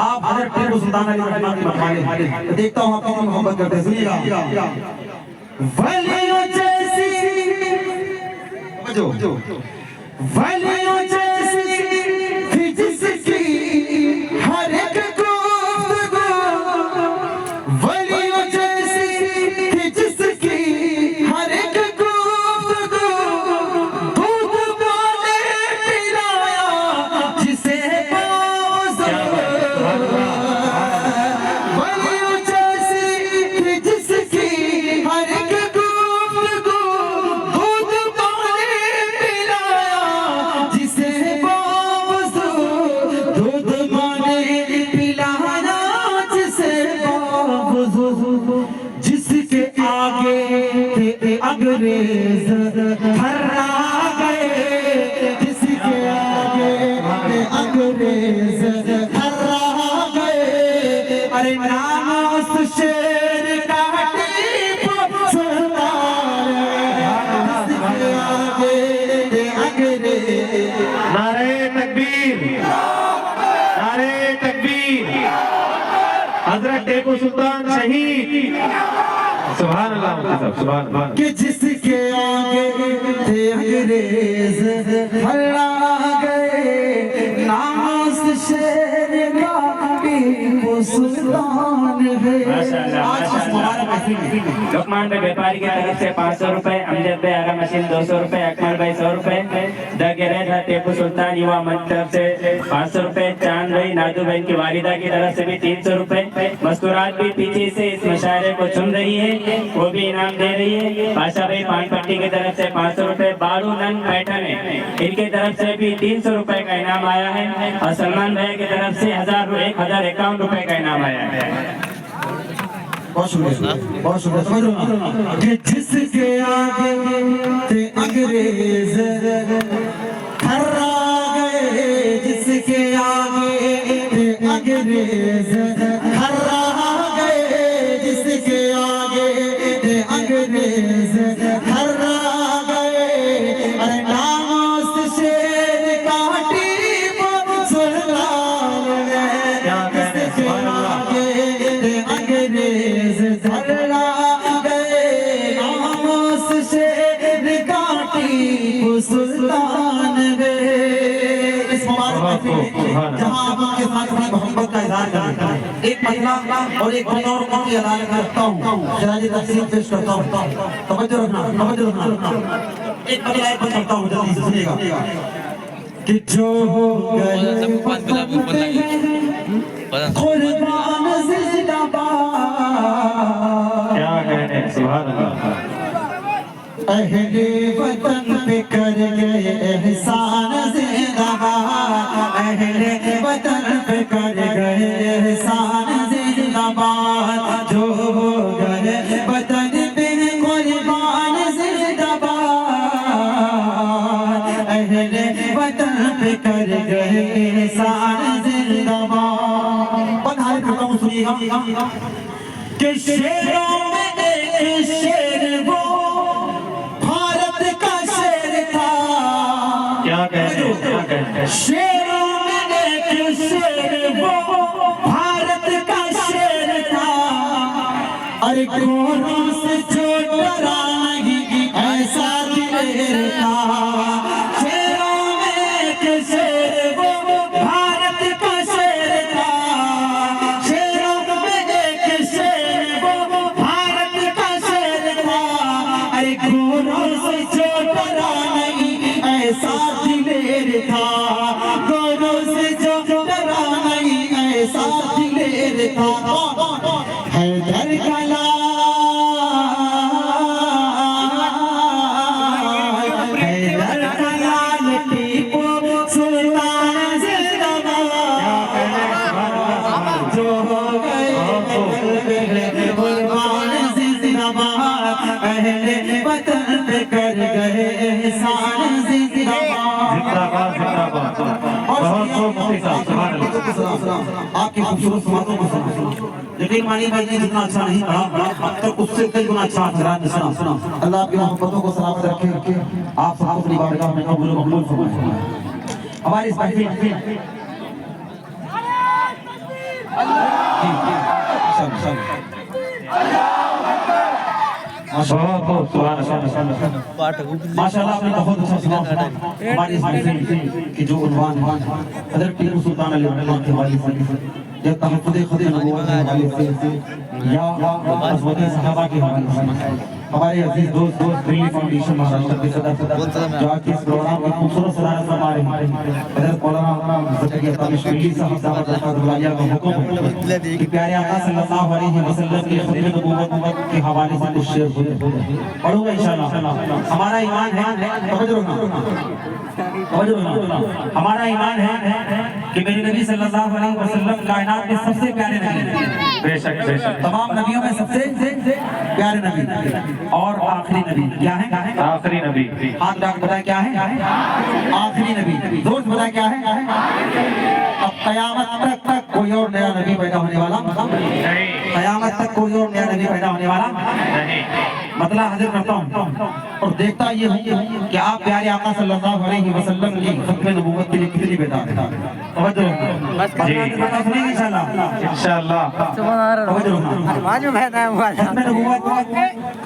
आप हजरत टीपू सुल्तान अली रहमान की मकान देखता हूँ, आप कितनी मोहब्बत करते हैं। सुनिएगा, वलियों जैसी वलियों जैसी थी जिसकी हर एक गुफ्तगू, वलियों जैसी थी जिसकी हर एक गुफ्तगू, दूध पाने पिलाया जिसे वलियों जैसी थी जिसकी हर एक गुफ्तगू, दूध पाने पिलाया जिसे बावजू, दूध पाने पिलाया जिसे बावजू, जिसके आगे थे अंग्रेज थर्रा गए, जिसके आगे थे अंग्रेज थर्रा गए। अरे नाम उस शेर का टीपू सुल्तान, जिसके आगे थे अंग्रेज। नारे तकबीर, नारे तकबीर, हजरत टीपू सुल्तान शहीद। सुभान अल्लाह, सुभान अल्लाह। कि जिसके आगे थे अंग्रेज हल्ला गए, नाम उस शेर का टीपू सुल्तान है। लुकमान भाई व्यापारी की तरफ से 500 रुपए, अमजद भाई आरा मशीन 200 रुपए, अकमल भाई 100 रुपए, द गैरेज टीपू सुल्तान युवा मंच तरफ से 500 रुपए, चांद भाई नादू बहन की वालिदा की तरफ से भी 300 रुपए, मस्तूरात भी पीछे से इस मुशायरे को चुन रही है, वो भी इनाम दे रही है। बादशाह भाई पानपट्टी की तरफ से 500 रुपए, बारू नन पैठन इनके तरफ से भी 300 रुपए का इनाम आया है, और सलमान भाई की तरफ से 1051 रुपए का इनाम आया है। बहुत शुक्रिया, बहुत शुक्रिया। समझ रहे हो ना कि जिसके आगे थे अंग्रेज थर्रा गए, जिसके आगे थे अंग्रेज थर्रा गए, जिसके आगे थे अंग्रेज थर्रा गए। अरे नाम उस शेर का टीपू सुल्तान है, जिसके आगे थे अंग्रेज थर्रा गए, नाम उस शेर का टीपू सुल्तान है। इस मुबारक महफिल में जहाँ आप उनके साथ अपनी मोहब्बत का इजहार करें, एक महिला और एक बतौर की अदालत करता हूँ, जरा जी तफसील पेश करता हूँ, तवज्जो रखना, तवज्जो रखना। एक बतला एक करता हूँ, जल्दी से सुनिएगा कि जो गए कुर्बान जिंदाबाद, क्या कहने, सुभान अल्लाह। अहले वतन पे कर गए एहसान जिंदाबाद, अहले वतन पे कर गए एहसान जिंदाबाद, जो गए वतन पे कुर्बान जिंदाबाद, अहले वतन पे कर गए एहसान जिंदाबाद। बधाई करता हूँ, सुनिएगा कि शेरों में एक शेर वो का शेर था। क्या कहने, क्या कहने। शेरों में एक शेर वो भारत का शेर था, अरे कोरों से जो डरा नहीं ऐसा दिलेर था। शेरों में एक शेर वो भारत का शेर था, शेरों में एक शेर वो भारत का शेर था, अरे कोरों से जो डरा नहीं ऐसा दिलेर था, कोरों से जो डरा नहीं ऐसा दिलेर था। हैदर का लाल अहले वतन पे कर गए एहसान जिंदाबाद जिंदाबाद जिंदाबाद। बहुत खूब मुफ्ती साहब, सुभान अल्लाह। आपकी खूबसूरत बातों को सुना। यकीन मानिए भाई ने जितना अच्छा नहीं पढ़ा अब तक उससे कई गुना अच्छा हजरात ने सुना। अल्लाह आपकी मोहब्बतों को सलामत रखे, आप सब अपनी बारगाह में कबूल मकबूल फरमाए। हमारी इस महफिल माशाअल्लाह आपने बहुत अच्छा सुना। हमारी इस महफिल की जो उन्वान है हज़रत टीपू सुल्तान अली रहमतुल्लाह के हवाले से या तहफ़्फ़ुज़ खुद नबूवत के हवाले से या अज़वाज सहाबा के हवाले से हमारे अजीज दोस्त दिल्ली फाउंडेशन महाराष्ट्र के सदर जो आज के इस प्रोग्राम की खूबसूरत सदारत फरमा रहे हैं हज़रत मौलाना ज़करिया तानिशवी साहब दामद बरकातुहु का हुक्म है कि प्यारे आका सल्लल्लाहु अलैहि वसल्लम की खिदमत नबूवत के हवाले से कुछ शेर पढ़ूंगा इंशाअल्लाह। हमारा ईमान है, तवज्जो रखना, हमारा ईमान है कि मेरे नबी सल्लल्लाहु अलैहि वसल्लम कायनात के सबसे प्यारे नबी, बेशक बेशक, तमाम नबियों में सबसे प्यारे नबी और आखिरी नबी। क्या है? आखिरी नबी। हाथ डाक बताया क्या है? आखिरी नबी। जोर से बताया क्या है? अब कयामत तक कोई और नया नबी पैदा होने वाला नहीं, कयामत तक कोई और नया नबी पैदा होने वाला नहीं। मतलब हाजिर करता हूँ और देखता ये हूँ कि आप प्यारे आका सल्लल्लाहु अलैहि वसल्लम की खत्म नबूवत के लिए कितनी बेदार हैं। तवज्जो रखना, सुनिए इंशाअल्लाह इंशाअल्लाह। तवज्जो रखना। खत्म नबूवत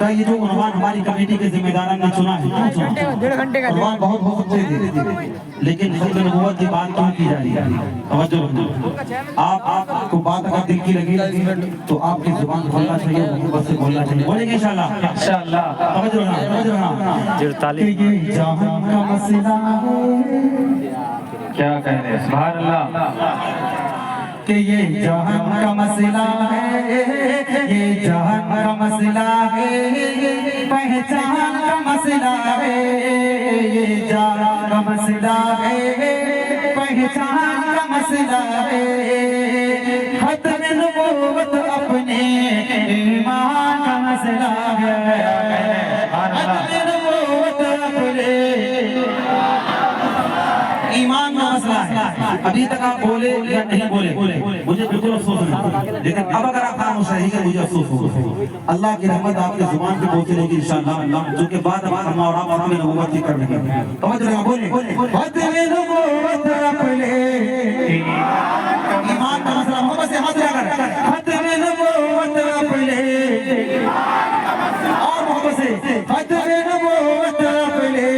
का ये जो उन्वान हमारी कमेटी के जिम्मेदारों ने चुना है, उन्वान बहुत हो सकते थे लेकिन खत्म नबूवत की बात क्यों की जा रही है? तवज्जो रखना। आपको बात अगर दिल की लगी तो आपकी जुबान खोलना चाहिए, मोहब्बत से बोलना चाहिए। बोलेंगे इंशाअल्लाह इंशाअल्लाह। तवज्जो रखना। जो तालीम कि ये जहां का मसला है, क्या कह रहे हैं, सुभान अल्लाह। कि ये जहां का मसला है, ये जहां का मसला है, पहचान का मसला है, ये जहां का मसला है, पहचान का मसला है, खत्म नबूवत अपने ईमान का मसला है, खत्म नबूवत अपने ईमान का मसला है। अभी तक आप बोले या नहीं बोले मुझे बिल्कुल अफसोस नहीं, लेकिन अब अगर आप खामोश रहेंगे मुझे अफसोस होगा। अल्लाह की रहमत आपके जुबान पे पहुंचे लेगी इंशाअल्लाह, जो कि बाद हम और आप हमें नबूवत की कर देंगे। समझ रहे हैं? बोले खत्म नबूवत अपने ईमान का मसला, मोहब्बत से हाथ लगा खत्म नबूवत अपने और मोहब्बत से खत्म नबूवत अपने।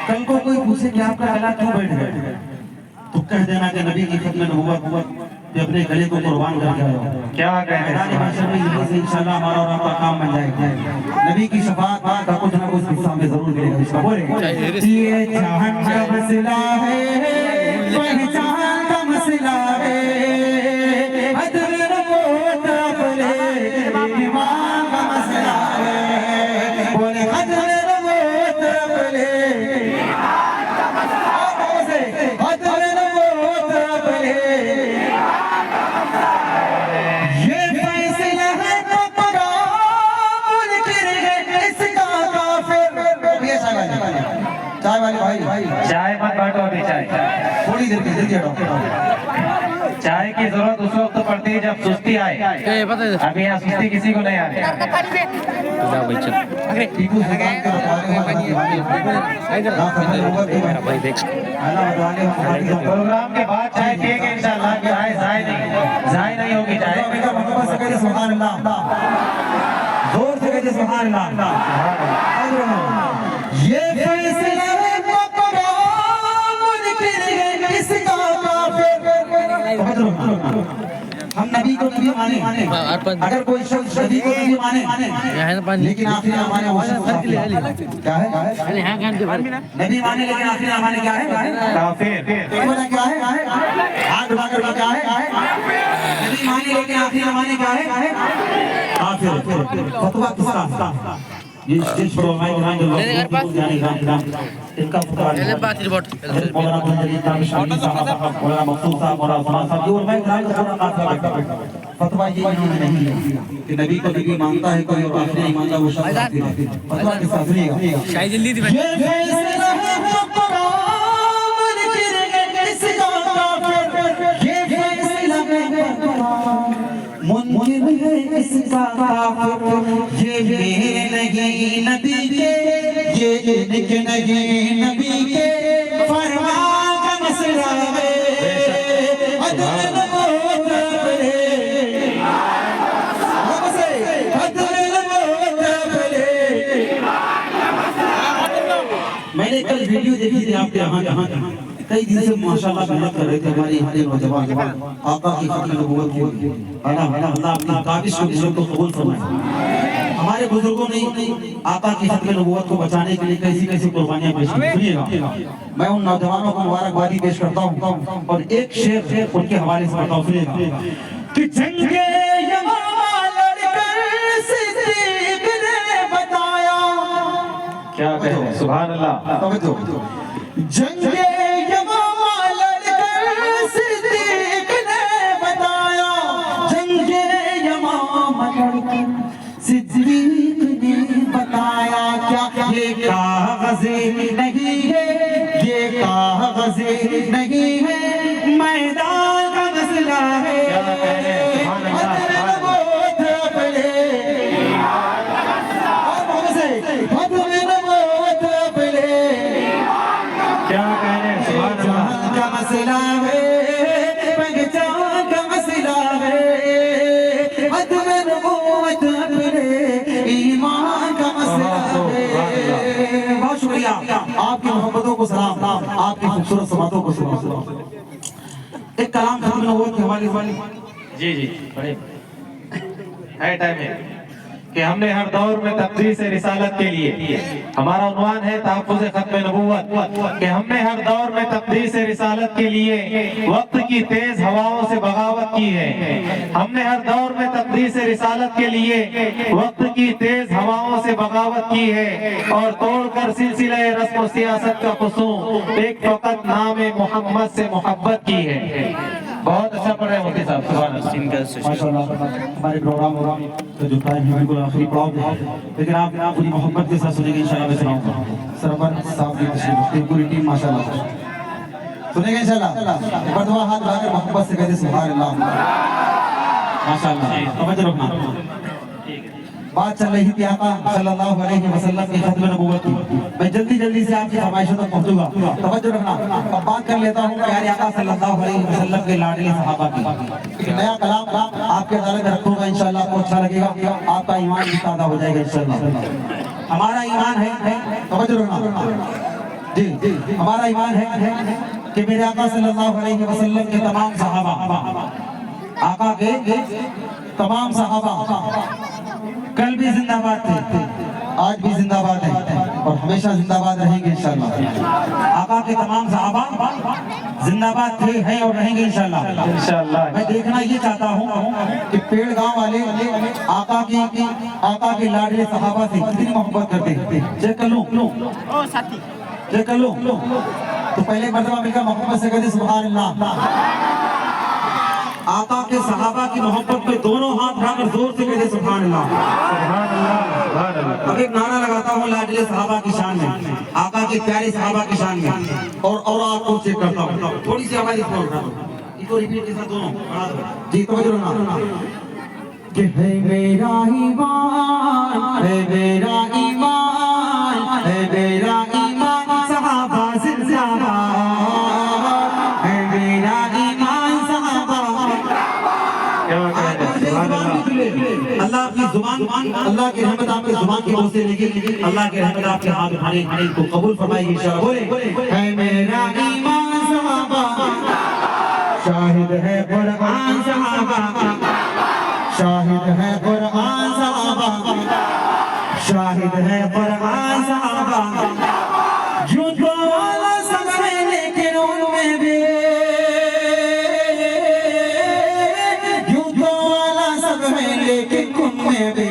कल को कोई पूछे कि आपका गला क्यों बैठ गया तो कह देना कि नबी की खत्म नबूवत पे अपने गले को कुर्बान करके आया। क्या कह रहे मैदान हैं, महशर में यहीं से इंशाअल्लाह हमारा और आपका काम बन जाएगा। नबी की शफाअत का कुछ ना कुछ हिस्सा हमें जरूर मिलेगा। इसका बोले ये जहान का मसला है, पहचान का मसला है, खत्म नबूवत अपने ईमान का मसला है। बोले खत्म नबूवत अपने चाय वाले भाई चाय मत बांटो अभी, चाय थोड़ी देर के जल्दी हटो। चाय की जरूरत उस वक्त पड़ती है जब सुस्ती आए। अभी यहाँ सुस्ती किसी को नहीं आ रही। टीपू सुल्तान के भाई देख प्रोग्राम के बाद चाय पिएंगे इंशाअल्लाह, कि आए जाए नहीं होगी चाय। सुभान अल्लाह, जोर से कहते सुभान अल्लाह। ये फैसला है किसका काफिर। हम नबी को नबी माने, अगर कोई शख्स नबी को नबी माने लेकिन आखिर हमारे क्या है? नबी माने लेकिन आखिर हमारे क्या है? काफिर। क्या है? हाथ उठाकर क्या है? नबी माने लेकिन आखिर हमारे क्या है? काफिर। फतवा किसका? ये स्टेज पर हमारे ग्राम के लोग जाने ग्राम इनका मौलाना बंदरी तामिश साहब मौलाना मकसूद साहब मौलाना उस्मान साहब ये और मैं ग्राम का पूरा काफिला बैठा फतवा ये इन्होंने नहीं लिया कि नबी को नबी मानता है कोई और आखिरी नहीं मानता वो शब्द आती है फतवा के साथ सुनिएगा शायद जल्दी थी ये फैसला है कुरान के इसका काफिर ये फैसला है मुनकिर है इसका काफिर ये मेरे नहीं नबी के ये इनके नहीं नबी के फरमान का मसला है अदल मैंने कल वीडियो देखी थी आपके यहाँ कई दिन से माशाल्लाह मेहनत कर रहे थे हमारे नौजवान आका की खत्म नबूवत की अल्लाह अपनी काबिज को कबूल फरमाए। हमारे बुजुर्गों ने आका की खत्म नबूवत को बचाने के लिए कैसी कैसी कुर्बानियां पेश की। सुनिएगा, मैं उन नौजवानों को मुबारकबादी पेश करता हूँ और एक शेर उनके हवाले से बताऊँ। सुनिएगा कि जंगे यमामा लड़कर सिद्दीक ने बताया, क्या कहे सुभान अल्लाह। जंगे यमामा लड़कर सिद्दीक ने बताया, जंगे यमामा लड़कर सिद्दीक ने बताया, क्या ये कागज़े नहीं है, ये कागज़े नहीं है, मैदान का मसला है। आपकी मोहब्बतों को सलाम, आपकी खूबसूरत समातों को सलाम। एक कलाम खत्म नबूवत के हवाले वाली जी जी बड़े है टाइम है कि हमने हर दौर में तकदीस रिसालत के लिए, हमारा उन्वान है तहफ़्फ़ुज़ खत्म नबूवत, कि हमने हर दौर में तकदीस रिसालत के लिए वक्त की तेज हवाओं से बगावत की है। हमने हर दौर में तकदीस रिसालत के लिए वक्त की तेज हवाओं से बगावत की है और तोड़कर सिलसिला रस्म सियासत का क़ुसूम एक फ़कत नाम मोहम्मद से मोहब्बत की है। बहुत अच्छा पढ़ रहे हैं मुफ्ती साहब, सुभान अल्लाह। माशाल्लाह हमारे प्रोग्राम का जो टाइम है बिल्कुल आखिरी पड़ाव है, लेकिन आप पूरी मोहब्बत के साथ सुनेंगे इंशाल्लाह। मैं सुनाऊंगा सरवर साहब की तशरीफ रखते पूरी टीम माशाल्लाह सुनेंगे इंशाल्लाह। एक बार दुआ हाथ लगाकर मोहब्बत से कहते सुभान अल्लाह माशाल्लाह। तवज्जो रखना, बात चल रही थी आका सल्लल्लाहु अलैहि वसल्लम की खत्म नबूवत की। मैं जल्दी जल्दी से आपकी फरमाइशों तक पहुंचूंगा, तवज्जो रखना। अब बात कर लेता हूं प्यारे आका सल्लल्लाहु अलैहि वसल्लम के लाडले सहाबा की। नया कलाम आपके अदालत में रखूंगा इंशाल्लाह, आपको अच्छा लगेगा, आपका ईमान भी ताज़ा हो जाएगा इंशाल्लाह। हमारा ईमान है, तवज्जो रखना जी जी, हमारा ईमान है कि मेरे आका सल्लल्लाहु अलैहि वसल्लम के तमाम सहाबा, आका के तमाम सहाबा कल भी जिंदाबाद थे, आज भी जिंदाबाद है और हमेशा जिंदाबाद रहेंगे इंशाल्लाह। आका के तमाम सहाबा जिंदाबाद थे, हैं और रहेंगे इंशाल्लाह। इंशाल्लाह मैं देखना ये चाहता हूँ कि पेड़ गांव वाले आका के लाडले सहाबा से कितनी मोहब्बत करते हैं। चेक कर लो चेक कर लो, तो पहले मर्तबा मिलकर मोहब्बत से कहते सुभान अल्लाह। आका के सहाबा की मोहब्बत पे दोनों हाथ उठाकर जोर से कहते सुभान अल्लाह सुभान अल्लाह सुभान अल्लाह। अब एक नारा लगाता हूँ लाडले सहाबा की शान में, आका के प्यारे सहाबा की शान में, और आपको चेक करता हूँ। थोड़ी सी आवाज इसको रिपीट के साथ दोनों जी, तवज्जो रखना कि है मेरा ईमान, है मेरा ईमान, है मेरा ईमान सहाबा जिंदाबाद, है मेरा ईमान सहाबा। अल्लाह की जुबान, अल्लाह की रहमत आपकी जुबान की ओर से लेगी, अल्लाह की रहमत आपके हाथ उठाने को कबूल फरमाएगी इंशाअल्लाह। बोले है मेरा ईमान सहाबा, शाहिद है कुरान सहाबा, शाहिद है कुरान सहाबा, शाहिद है कुरान सहाबा। झूठों वाला सब है लेकिन उनमें भी, झूठों वाला सब है लेकिन उनमें भी,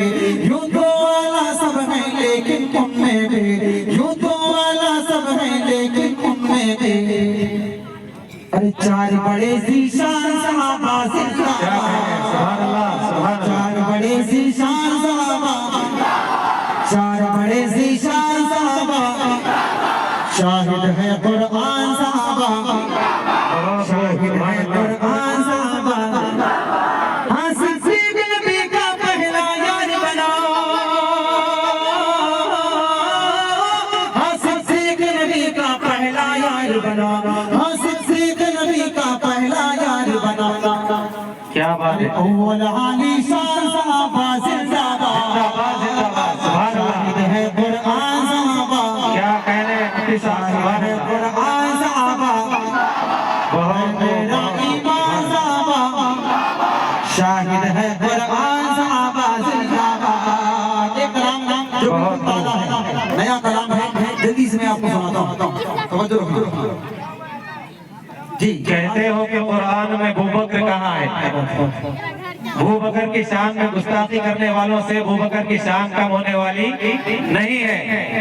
झूठों वाला सब है लेकिन चार बड़े ज़ीशान सहाबा जिंदाबाद, सुभान अल्लाह, सुभान अल्लाह। चार बड़े ज़ीशान सहाबा, चार बड़े ज़ीशान सहाबा, शाहिद है कुरान सहाबा, शाहिद है कुरान सहाबा। हाँ, सिद्दीक़ नबी का पहला यार बना, हाँ सिद्दीक़ नबी का पहला यार बना, हाँ सिद्दीक़ नबी का पहला यार बना। क्या बात है, अव्वल आली शान सहाबा जिंदाबाद, जिंदाबाद जिंदाबाद, सुभान अल्लाह। शाहिद है कुरान सहाबा, क्या कहने मुफ्ती साहब, सुभान है अल्लाह। कुरान सहाबा, बहुत मेरा ईमान सहाबा, शाहिद है कुरान सहाबा जिंदाबाद। एक कलाम जो बहुत ताज़ा है, नया कलाम है, जल्दी से मैं आपको सुनाता हूँ, तवज्जो रखना जी। कहते हो कि कुरान में अबू बकर कहाँ है? अबू बकर की शान में गुस्ताखी करने वालों से अबू बकर की शान कम होने वाली नहीं है।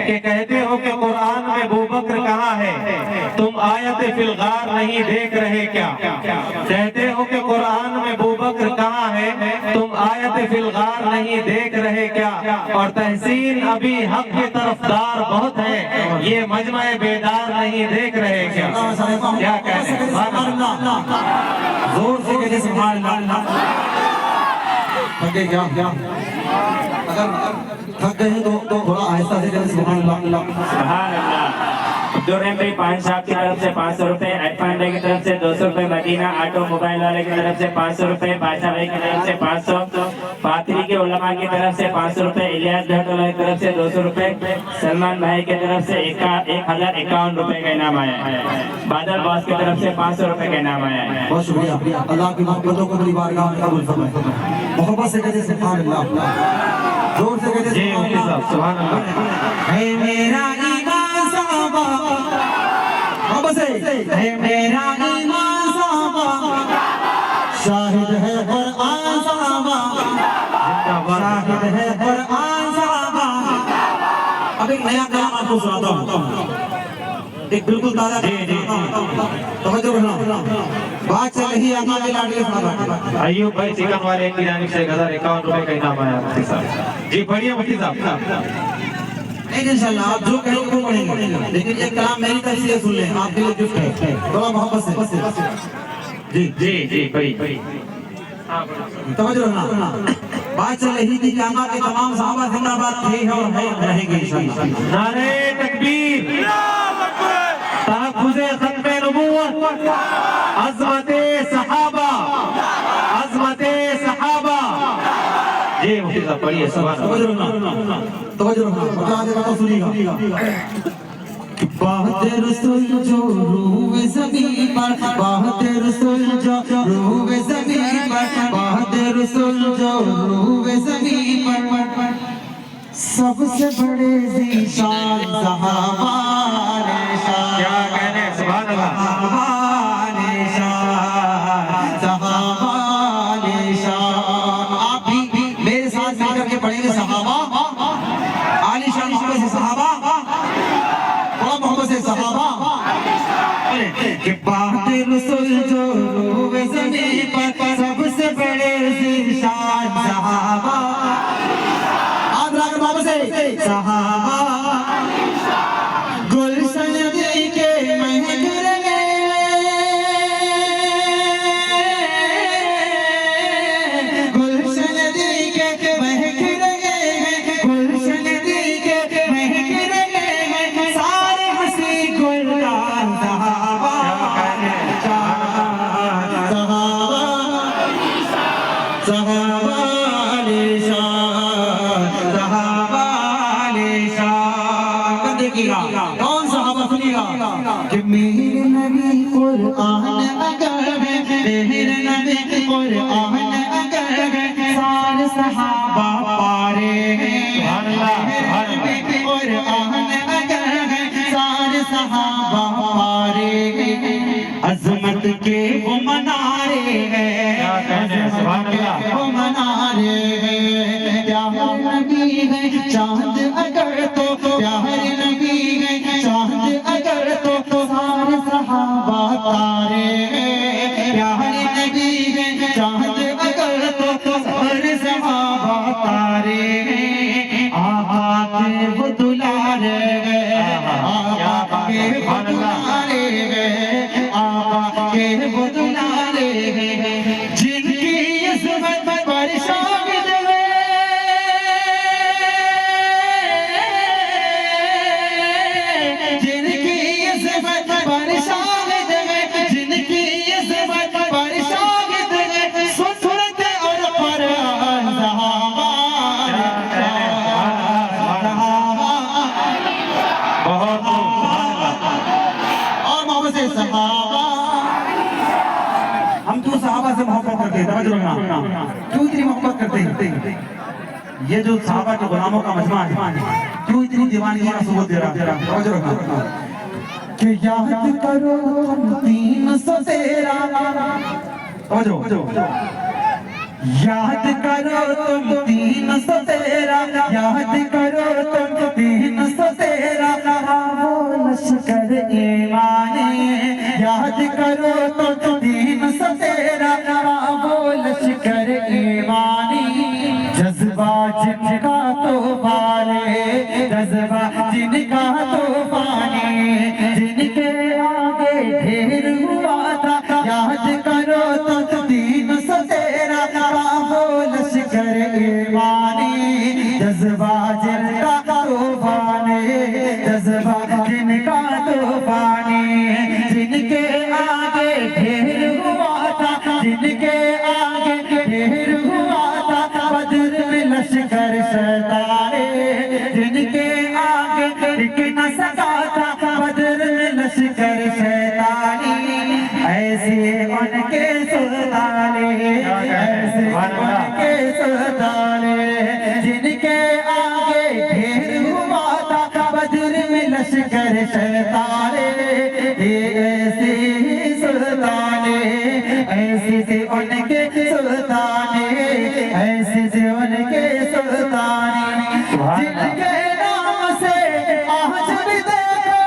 कि कहते हो कि कुरान में अबू बकर कहाँ है? तुम आयत फिल गार नहीं देख रहे क्या? कहते हो कि कुरान में अबू बकर कहाँ है? तुम आयत फिल गार नहीं देख रहे क्या? और तहसीन अभी हक की तरफदार बहुत है, ये मजमा बेदार नहीं देख रहे क्या? क्या कहते हैं? जोर से कहते सुभान अल्लाह। थक गए क्या? अगर थक गए तो थोड़ा आहिस्ता से कहते सुभान अल्लाह। सुभान अल्लाह। अब्दुर्रहीम भाई पान साहब की तरफ से 500 रुपए, अरफान भाई की तरफ से 200 रुपए, मदीना ऑटो मोबाइल वाले की तरफ से 500 रुपए, बादशाह भाई की तरफ से 500, पाथरी के उलमा की तरफ से 500 रुपए, इलियास घाटोला की तरफ से 200 रुपए, सलमान भाई की तरफ से 1051 रुपए का इनाम आया है। बादल बॉस की तरफ से 500 रुपए का इनाम आया है। बहुत शुक्रिया, अल्लाह की मोहब्बतों को बड़ी बारगाह में कबूल फरमाए। मोहब्बत से कहते सुभान अल्लाह, जोर से कहते जी मुफ्ती साहब, सुभान अल्लाह। है मेरा ईमान सहाबा, मोहब्बत से है मेरा ईमान सहाबा, शाहिद है कुरान सहाबा, शाहिद है कुरान सहाबा। अब एक नया कलाम आपको सुनाता हूँ, एक बिल्कुल ताज़ा तवज्जो रखना। बात चल रही है अम्मा के लाडले साहब, अय्यूब भाई चिकन वाले की जानिब से 1051 रुपए का इनाम आया मुफ्ती साहब। जी बढ़िया मुफ्ती साहब। नहीं इंशाल्लाह आप जो कहेंगे वो पढ़ेंगे, लेकिन एक कलाम मेरी तरफ से सुन लें, आपके लिए गिफ्ट है, थोड़ा मोहब्बत से। जी जी जी भाई तवज्जो रखना। बात चल रही थी कि अम्मा के तमाम सहाबा जिंदाबाद थे और रहेंगे इंशाल्लाह। नारे तकबीर, तहफ्फुज़े खत्मे नबुव्वत, अज़मते सहाबा, अज़मते सहाबा। जी मुफ्ती साहब पढ़िए, सुभान अल्लाह। तवज्जो रखना, आगे बात सुनिएगा। बात रसूल जो रूह ज़मीं पर, बात रसूल जो रूह ज़मीं पर, बात रसूल जो रूह ज़मीं पर, सबसे बड़े ज़ीशान सहाबा ने शान। क्या कहने, सुभान अल्लाह। सहाबा ने शान, सहाबा ने शान। आप भी मेरे साथ मिलकर के पढ़ेंगे सहाबा, आलीशान मोहब्बत से सहाबा, बड़ा मोहब्बत से सहाबा। कि बात रसूल जो रूह ज़मीं पर, सबसे बड़े ज़ीशान सहाबा। आप राग मोहब्बत से सहाबा, गुलशन के महक रहे, गुलशन के महक रहे, गुलशन के महक रहे, सारे हंसी गुलदान सहाबा, सहाबा, सहाबा निशान, सहाबा निशान। देखिएगा कौन सहाबा, सुनिएगा कि मेरे नबी कुरान अगर है, मेरे नबी कुरान अगर है, सारे सहाबा पारे हैं। मेरे नबी कुरान अगर है, सारे सहाबा पारे हैं। अजमत के वो मनारे हैं, सुभान अल्लाह। वो मनारे हैं। प्यारे नबी है चांद अगर तो, प्यारे नबी है चांद अगर तो, सारे सहाबा तारे हैं। समझ रहे हो ना, क्यों इतनी मोहब्बत करते हैं? ये जो सहाबा के गुलामों का मजमा है, क्यों इतनी दीवानगी का सबूत दे रहा है? समझ रहे हो ना कि याद करो तुम 313, समझो, याद करो तुम 313, याद करो तुम 313, वो लश्कर ईमाने, याद करो तुम 313, वो लश्कर ईमानी, जज्बा जिनका तूफाने, जज्बा जिनका तूफाने, जिनके आगे ढेर हुआ था, याद करो तुम 313, वो लश्कर ईमानी, जज्बा जिनका तूफाने, जज्बा जिनका तूफाने, जिनके आगे ढेर हुआ था, जिनके आगे ढेर हुआ था, बदर में लश्कर शैताने, जिनके आगे टिक न सका था, बदर में लश्कर शैतानी, ऐसे उनके सुल्ताने, ऐसे उनके सुल्ताने, जिनके आगे ढेर हुआ था, बदर में लश्कर शैताने, ऐसे सुल्ताने, ऐसे से उनके सुल्ताने, ऐसे से उनके सुल्ताने, जिनके नाम से आज भी देखो,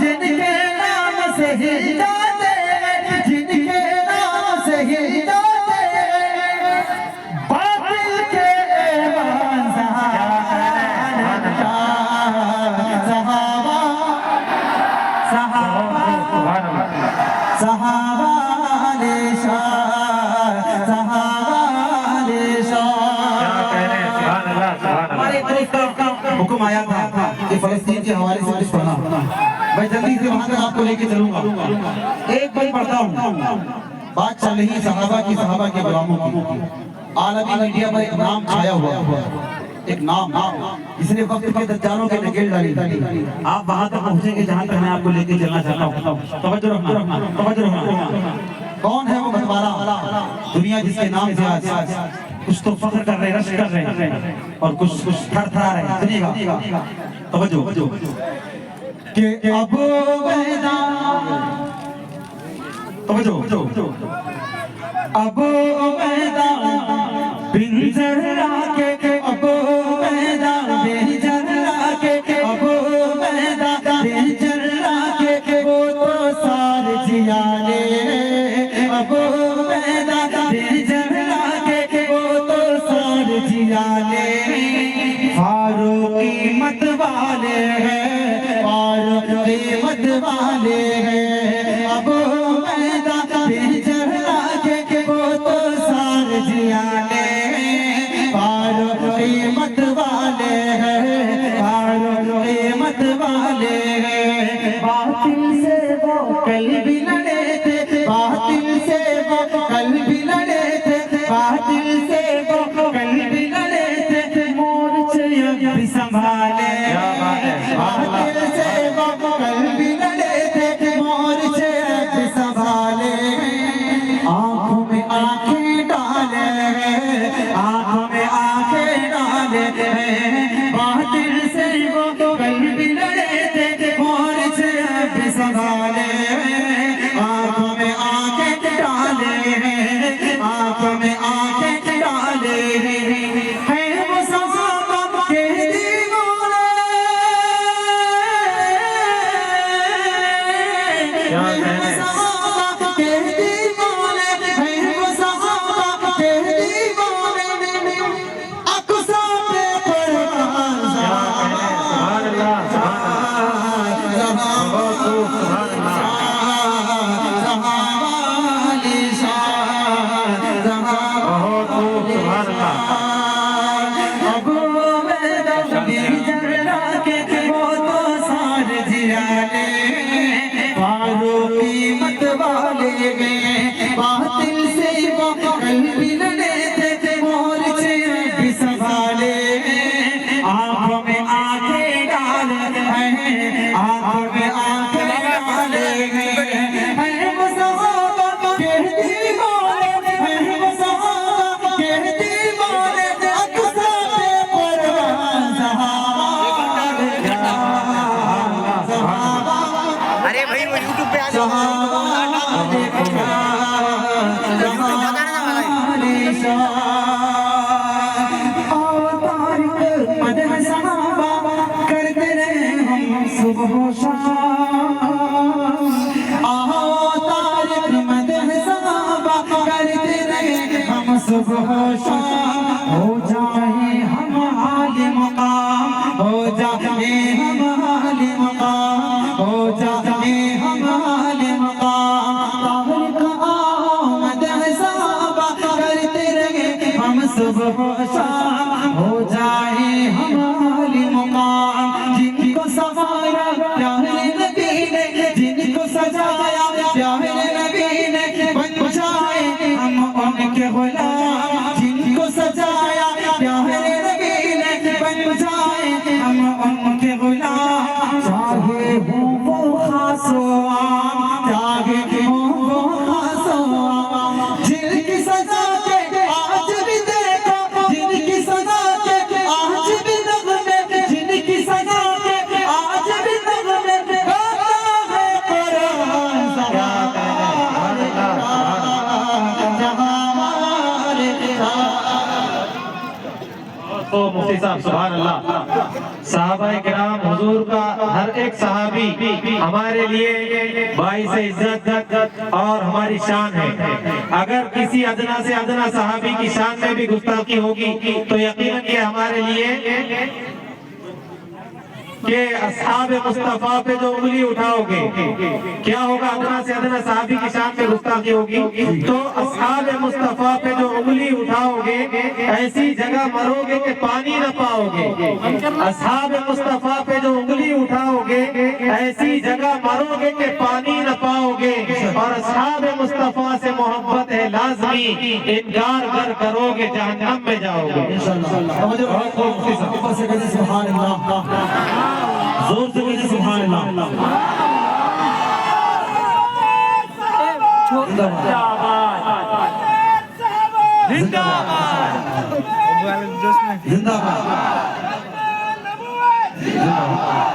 जिनके नाम से ही जाते, जिनके नाम से ही जाते, बातिल के ऐवान हुक्म आया था कि फलस्तीन के हवाले से कुछ पढ़ना, मैं जल्दी से वहां तक आपको लेके चलूंगा। एक बार पढ़ता हूँ, बात चल रही सहाबा के गुलामों की, आलमी मीडिया पर एक नाम छाया हुआ, एक नाम जिसने वक्त के दज्जालों के नकेल डाली। आप वहां तक पहुंचेंगे जहां तक मैं आपको लेके चलना चाहता हूँ। तवज्जो रखना, तवज्जो रखना। कौन है वो मतवाला, दुनिया जिसके नाम से आज कुछ तो फख्र कर रहे हैं, रश कर रहे हैं, और कुछ थरथरा रहे हैं। सुनिएगा, तवज्जो कि अबू उबैदा, तवज्जो, अबू उबैदा बिन जर्राह के, अबू उबैदा बिन जर्राह के, अबू उबैदा बिन जर्राह के, वो तो सार जियाने, अबू उबैदा बिन जर्राह के, वो तो सार जियाने, फारूकी मत वाले हैं, फारूकी मत वाले हैं, अबू उबैदा बिन जर्राह के, वो तो सार जियाने, फारूकी मत वाले हैं, फारूकी मत वाले हैं, बातिल से वो कल भी लड़े थे, बातिल से वो कल भी लड़े थे, बातिल से वो कल भी लड़े थे, मोर्चे अब भी संभाले, बातिल से वो कल भी लड़े थे, मोर्चे अब भी संभाले, आंखों में आंखें डाले, आंखों में आंखें डाले, बातिल से वो कल भी लड़े थे, मोर्चे अब भी संभाले, आंखों में आंखें डाले, आंखों में आंखें डाले, है वो सहाबा के दीवाने, है वो सहाबा के दीवाने, है वो सहाबा दीवाने हैं वो सहाबा के दीवाने अक्सा पे परवान सहाबा अरे भाई वो यूट्यूब पे आ जाओ करते रहे हम सुबह शाम तारिक मदह सहाबा करते रहे हम सुबह शाम हो जाए हम आले मकाम हो जाए हम आले मकाम हो जाए हम आले मकाम तारिक मदह सहाबा करते रहे हम सुबह शाम हो जाए हम आले मकाम जिनको सवारा प्यारे नबी ने जिनको सजाया प्यारे नबी ने बन जाए हम उनके गुलाम जिनको सजाया प्यारे नबी ने बन जाए हम उनके गुलाम चाहे हो वो खासो आम चाहे हो वो खासो आम जिनकी सजा के आज भी देखो जिनकी सजा के आज भी नगमे जिनकी सजा के आज भी नगमे गाता है कुरान जहां हमारे तो मुफ्ती साहब सुभान अल्लाह। सहाबाए किराम हुजूर का हर एक सहाबी हमारे लिए बाइस इज्जत और हमारी शान है। अगर किसी अदना से अदना सहाबी की शान में भी गुस्ताखी होगी तो यकीनन ये हमारे लिए कि अस्हाब मुस्तफा पे जो उंगली उठाओगे क्या होगा। अदना से अदना सहाबी की शान में गुस्ताखी होगी तो अस्हाब मुस्तफा पे जो उंगली उठाओगे ऐसी जगह मरोगे कि पानी न पाओगे। अस्हाब मुस्तफा पे जो उंगली उठाओगे ऐसी जगह मरोगे कि पानी न पाओगे। और अस्हाब मुस्तफा से मोहब्बत है लाजमी, इनकार कर करोगे जहन्नम में जाओगे। सुभान अल्लाह जोर से बोलिए सुभान अल्लाह।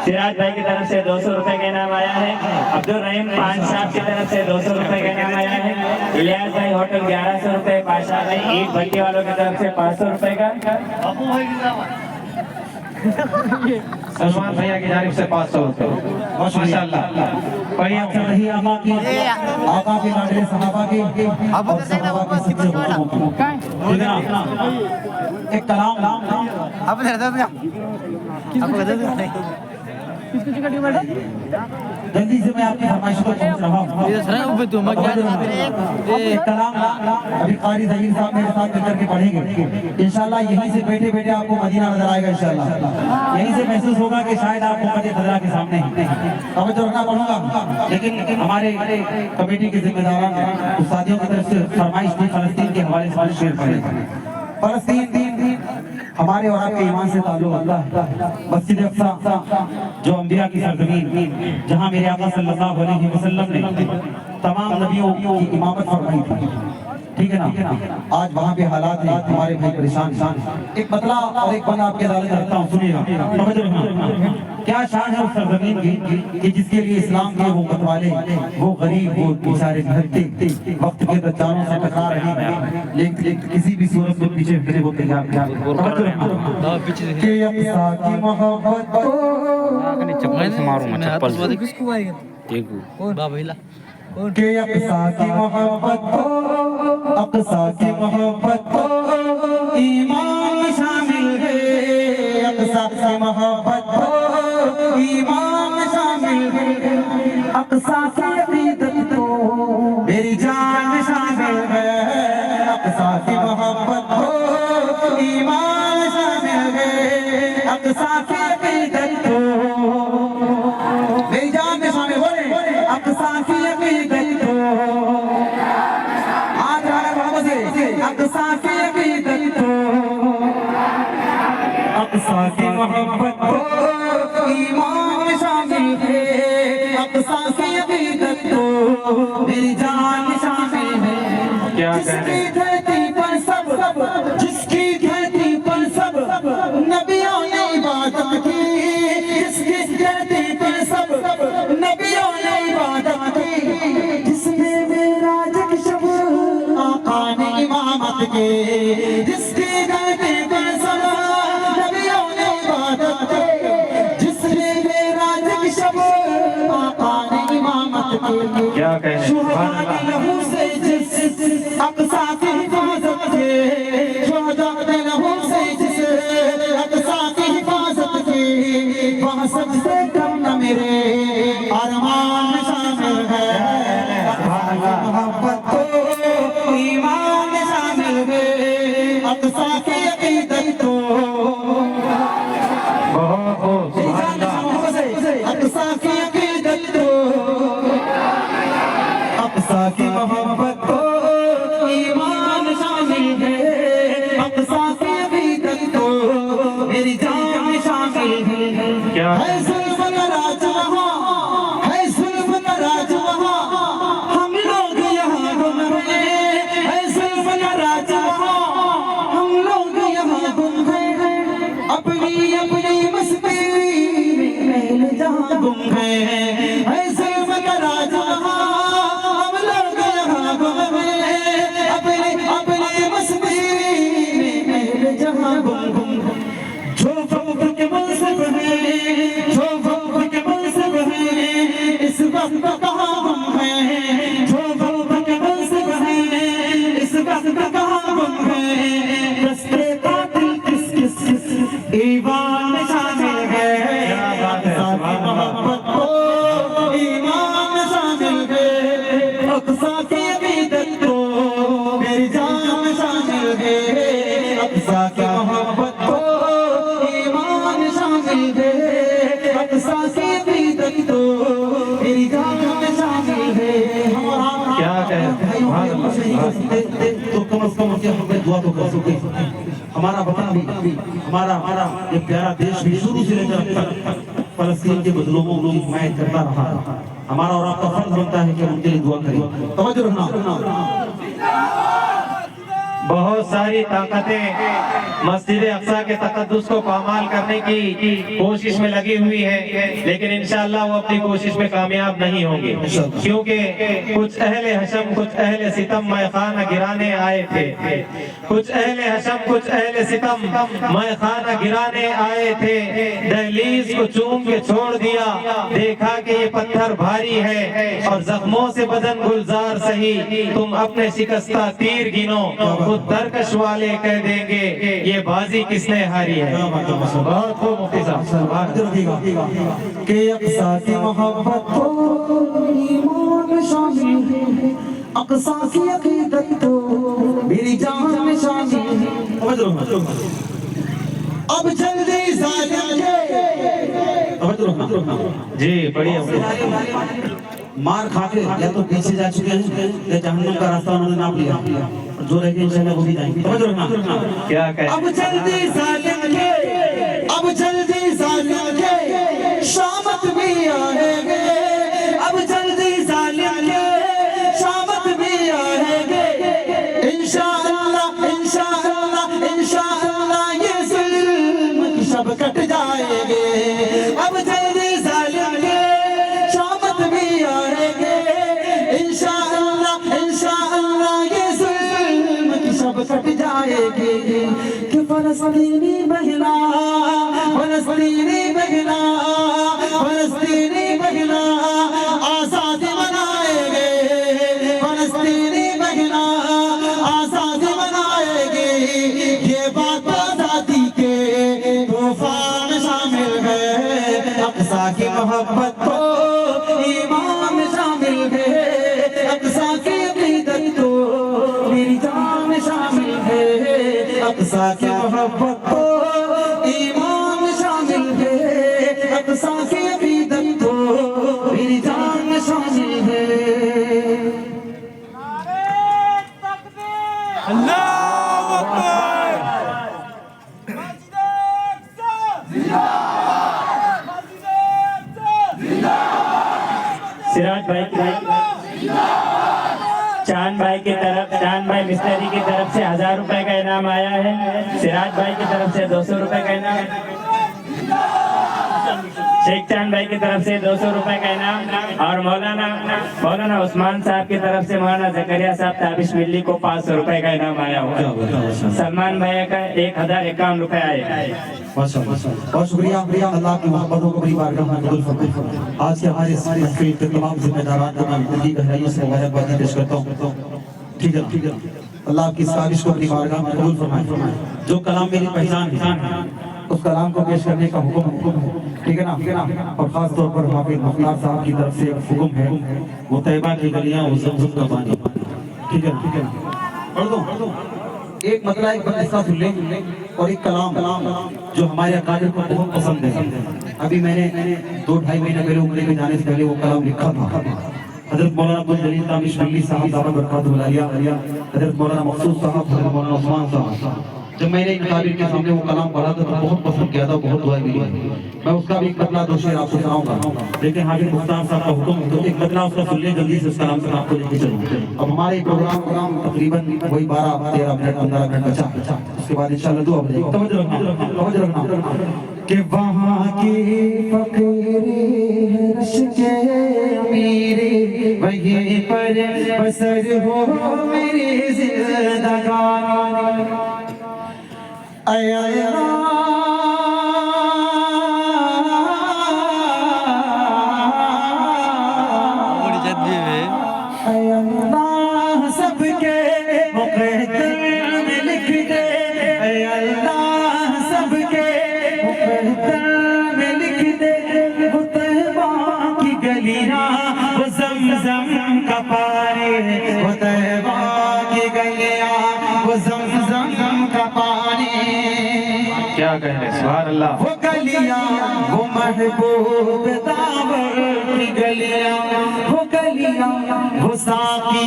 सिराज भाई की तरफ से 200 रुपए का इनाम आया है। अब्दुल रहीम पान साहब की तरफ से 200 रुपए का इनाम आया है। इलियास भाई होटल 1100 रुपए। पाशा भाई ईट भट्टी वालों की तरफ से 500 रुपए का। सलमान भैया की जानिब से 500 रुपए माशाअल्लाह। बढ़िया रही आका की लाडले सहाबा की और सहाबा के सच्चे मोहब्बत एक कलाम अब जल्दी से मैं आपकी फरमाइश को पहुंच रहा हूँ। एक कलाम अभी कारी ज़हीर साहब मेरे साथ मिलकर के पढ़ेंगे इंशाल्लाह। यहीं से बैठे बैठे आपको मदीना नजर आएगा इंशाल्लाह। यहीं से महसूस होगा कि शायद आप मोहम्मद खजरा के सामने तवज्जो रखना पड़ूंगा। लेकिन हमारे कमेटी के जिम्मेदारों ने उस्तादियों की तरफ से फरमाइश थी फलस्तीन के हवाले से शेर पढ़े। फलस्तीन हमारे और आपके ईमान से ताल्लुक अल्लाह है। मस्जिद अक्सा जो अंबिया की सरजमीन जहां मेरे आका सल्लल्लाहु अलैहि वसल्लम ने तमाम नबियों की इमामत फरमाई थी, ठीक है ना। आज वहाँ पे हालात हैं, हमारे भाई परेशान। एक मतला और एक बंद आपके अदालत रखता हूँ, सुनिएगा। क्या शान है उस सरजमीन की कि जिसके लिए इस्लाम के वो मतवाले, वो गरीब, वो बेचारे भटकते वक्त के दज्जालों से टकरा रहे हैं, लेकिन किसी भी सूरत में पीछे हटने को तैयार नहीं। कि अक्सा की मोहब्बत चप्पल से मारूंगा चप्पल से। देखो के अक्सा की मोहब्बत अक्सा की मोहब्बत ईमान शामिल है। अक्सा की मोहब्बत ईमान शामिल है। अक्सा की अकीदत तो मेरी जान शामिल है। अक्सा की मोहब्बत ईमान शामिल है। अक्सा की अकीदत तो मेरी जान में शामिल। बोले अक्सा की अकीदत तो आज अक्सा की अकीदत तो अक्सा की मोहब्बत ईमान शामिल है। अक्सा की अकीदत तो मेरी जान शामिल है। क्या जिसकी धरती पर सब जिसकी धरती पर सब नबियों ने इबादत की, जिसकी धरती पर सब नबियों ने इबादत की, जिसने मेराज की शब आका ने इमामत की, जिसकी धरती पर सब नबियों ने इबादत की, जिसने मेराज की शब आका ने इमामत की। क्या कहने लहू से जिस अक़सा की हिफाजत के, शुहदा ने लहू से जिस अक़सा की हिफाजत की, वह सबसे कम न मेरे अरमान शामिल है। मोहब्बत को ईमान शामिल है, अक़सा की अक़ीदत को अक़सा की अक़ीदत को, अक़सा की मोहब्बत को ईमान शामिल है, अक़सा की अक़ीदत को मेरी जान शामिल है। क्या है जुल्म का राज वहाँ, है जुल्म का राज वहाँ, हम लोग यहाँ गुम हैं। है जुल्म का राज वहाँ, हम लोग यहाँ गुम हैं। अपनी अपनी मस्ती में जहाँ गुम हैं। है जुल्म का राज वहाँ, हम लोग यहाँ गुम हैं। अपनी अपनी मस्ती में जहाँ गुम गुम, जो फख्र के मुनसिब हैं, जो फख्र के मुनसिब हैं, इस वक्त कहाँ गुम हैं। जो फख्र के मुनसिब हैं, इस वक्त कहाँ गुम हैं। रस्ते कातिल किस किस ईमान में शामिल है। मोहब्बत को ईमान में शामिल है, अक़सा की अक़ीदत को मेरी जान में शामिल है। अक़सा की मोहब्बत को ईमान शामिल है, अक़सा की अक़ीदत को मेरी जान में शामिल है। क्या कहें तो कम से कम उसके हम दुआ तो कर सकते। हमारा वतन भी, हमारा ये प्यारा देश भी शुरू से लेकर फलस्तीन के मजलूमों की हिमायत करता रहा। हमारा और आपका फर्ज बनता है कि हम उनके लिए दुआ करें। तवज्जो रखना। बहुत सारी ताकतें मस्जिद अक़सा के तक़द्दुस को पामाल करने की कोशिश में लगी हुई है, लेकिन इंशाअल्लाह वो अपनी कोशिश में कामयाब नहीं होंगे, क्योंकि कुछ अहले हशम कुछ अहले सितम मैखाना गिराने आए थे। कुछ अहले हशम कुछ अहले सितम मैखाना गिराने आए थे। दहलीज को चूम के छोड़ दिया, देखा कि ये पत्थर भारी है और जख्मों से बदन गुलजार सही। तुम अपने शिकस्ता तीर गिनो, खुद तरकश वाले कह देंगे ये बाजी किसने हारी है। बहुत खूब मुफ्ती साहब कि अक़सा की मोहब्बत को ईमान में शामिल है, अक़सा की अक़ीदत को मेरी जान में शामिल है। अब जल्दी ज़ालिम जी बढ़िया। मार खा के या तो पीछे जा चुके हैं या जहन्नम का रास्ता उन्होंने नाप लिया, जो रहेंगे इंशाअल्लाह वो भी जाएंगे। क्या कहें अब जल्दी ज़ालिम के, अब जल्दी ज़ालिम के शामत भी आएंगे। अब जल्दी ज़ालिम के शामत भी आएंगे। इंशाअल्लाह इंशाअल्लाह इंशाअल्लाह ये ज़ुल्म की शब कट जाएंगे। अब जल्दी ज़ालिम के शामत भी आएंगे। इंशाअल्लाह इंशाअल्लाह ये ज़ुल्म की शब कट जाएगी। कि फ़लस्तीनी महिला फ़लस्तीनी महिला फ़लस्तीनी महिला आज़ादी मनाएंगे। फ़लस्तीनी महिला आज़ादी मनाएंगे। ये बात आज़ादी के तूफ़ान शामिल है। अक़सा की मोहब्बत को ईमान में शामिल है। अक़सा की अक़ीदत को मेरी जान में शामिल है। अक़सा की मोहब्बत को ईमान में शामिल है। अक़सा की अक़ीदत को मेरी जान में शामिल है। सिराज भाई चांद भाई की तरफ फरहान भाई मिस्त्री की तरफ से 1000 रुपए का इनाम आया है। सिराज भाई की तरफ से 200 रुपए का इनाम, शेख चांद भाई की तरफ से 200 रुपए का इनाम और मौलाना उस्मान साहब की तरफ से मौलाना जकरिया साहब ताबिश मिल्ली को 500 रुपए का इनाम आया हुआ है। सलमान भैया का 1051 रुपए आए। बहुत शुक्रिया अल्लाह की मोहब्बतों को बड़ी बारगाह में कबूल फरमाए। आज के हमारे इस महफिल के तमाम जिम्मेदारान को मैं दिल की गहराइयों से मुबारकबाद पेश करता हूँ। ठीक है, अल्लाह की साजिश को अपनी बारगाह में कबूल फरमाए। जो कलाम मेरी पहचान है उस कलाम को पेश करने का हुक्म है, ठीक है ना। और खास तौर पर हाफिज मुख्तार साहब की तरफ से एक हुक्म है, वो तैयबा की गलियां वो ज़मज़म का पानी। ठीक है ना, पढ़ दो। एक मतलब एक बंदा सुन ले और एक कलाम जो हमारे अकादर को बहुत पसंद है। अभी मैंने 2-2.5 महीने पहले उम्र के जाने से पहले वो कलाम लिखा था। हजरत मौलाना अब्दुल जलील ताबिश मिल्ली साहब दामद बरकातुहु आलिया, हजरत मौलाना मखसूस साहब, हजरत मौलाना उस्मान साहब, जब मैंने इन ताबीर के सामने वो कलाम पढ़ा था तो बहुत पसंद किया था, बहुत दुआ मिली। मैं उसका भी एक बदला 2 शेर आपको सुनाऊंगा, लेकिन हाफिज मुख्तार साहब का हुक्म है तो एक बदला उसका सुन ले जल्दी से, उस कलाम से आपको लेके चलूं। अब हमारे प्रोग्राम तकरीबन वही 12-13 मिनट 15 मिनट बचा, उसके बाद इंशाल्लाह दुआ हो जाएगी। तवज्जो रखना कि वहाँ की फकीरी है रश के अमीरी, वहीं पर बसर हो मेरी जिंदगानी। सबके मुक़द्दर में लिख दे, अल्लाह सबके मुक़द्दर में लिख दे। वो तैबा की गलियां वो ज़मज़म का पानी, वो तैबा की गलियां वो ज़मज़म का पानी। क्या कह रहे, सुभान अल्लाह। वो गलियां वो महबूब दावर की गलियां, वो गलियां वो साकी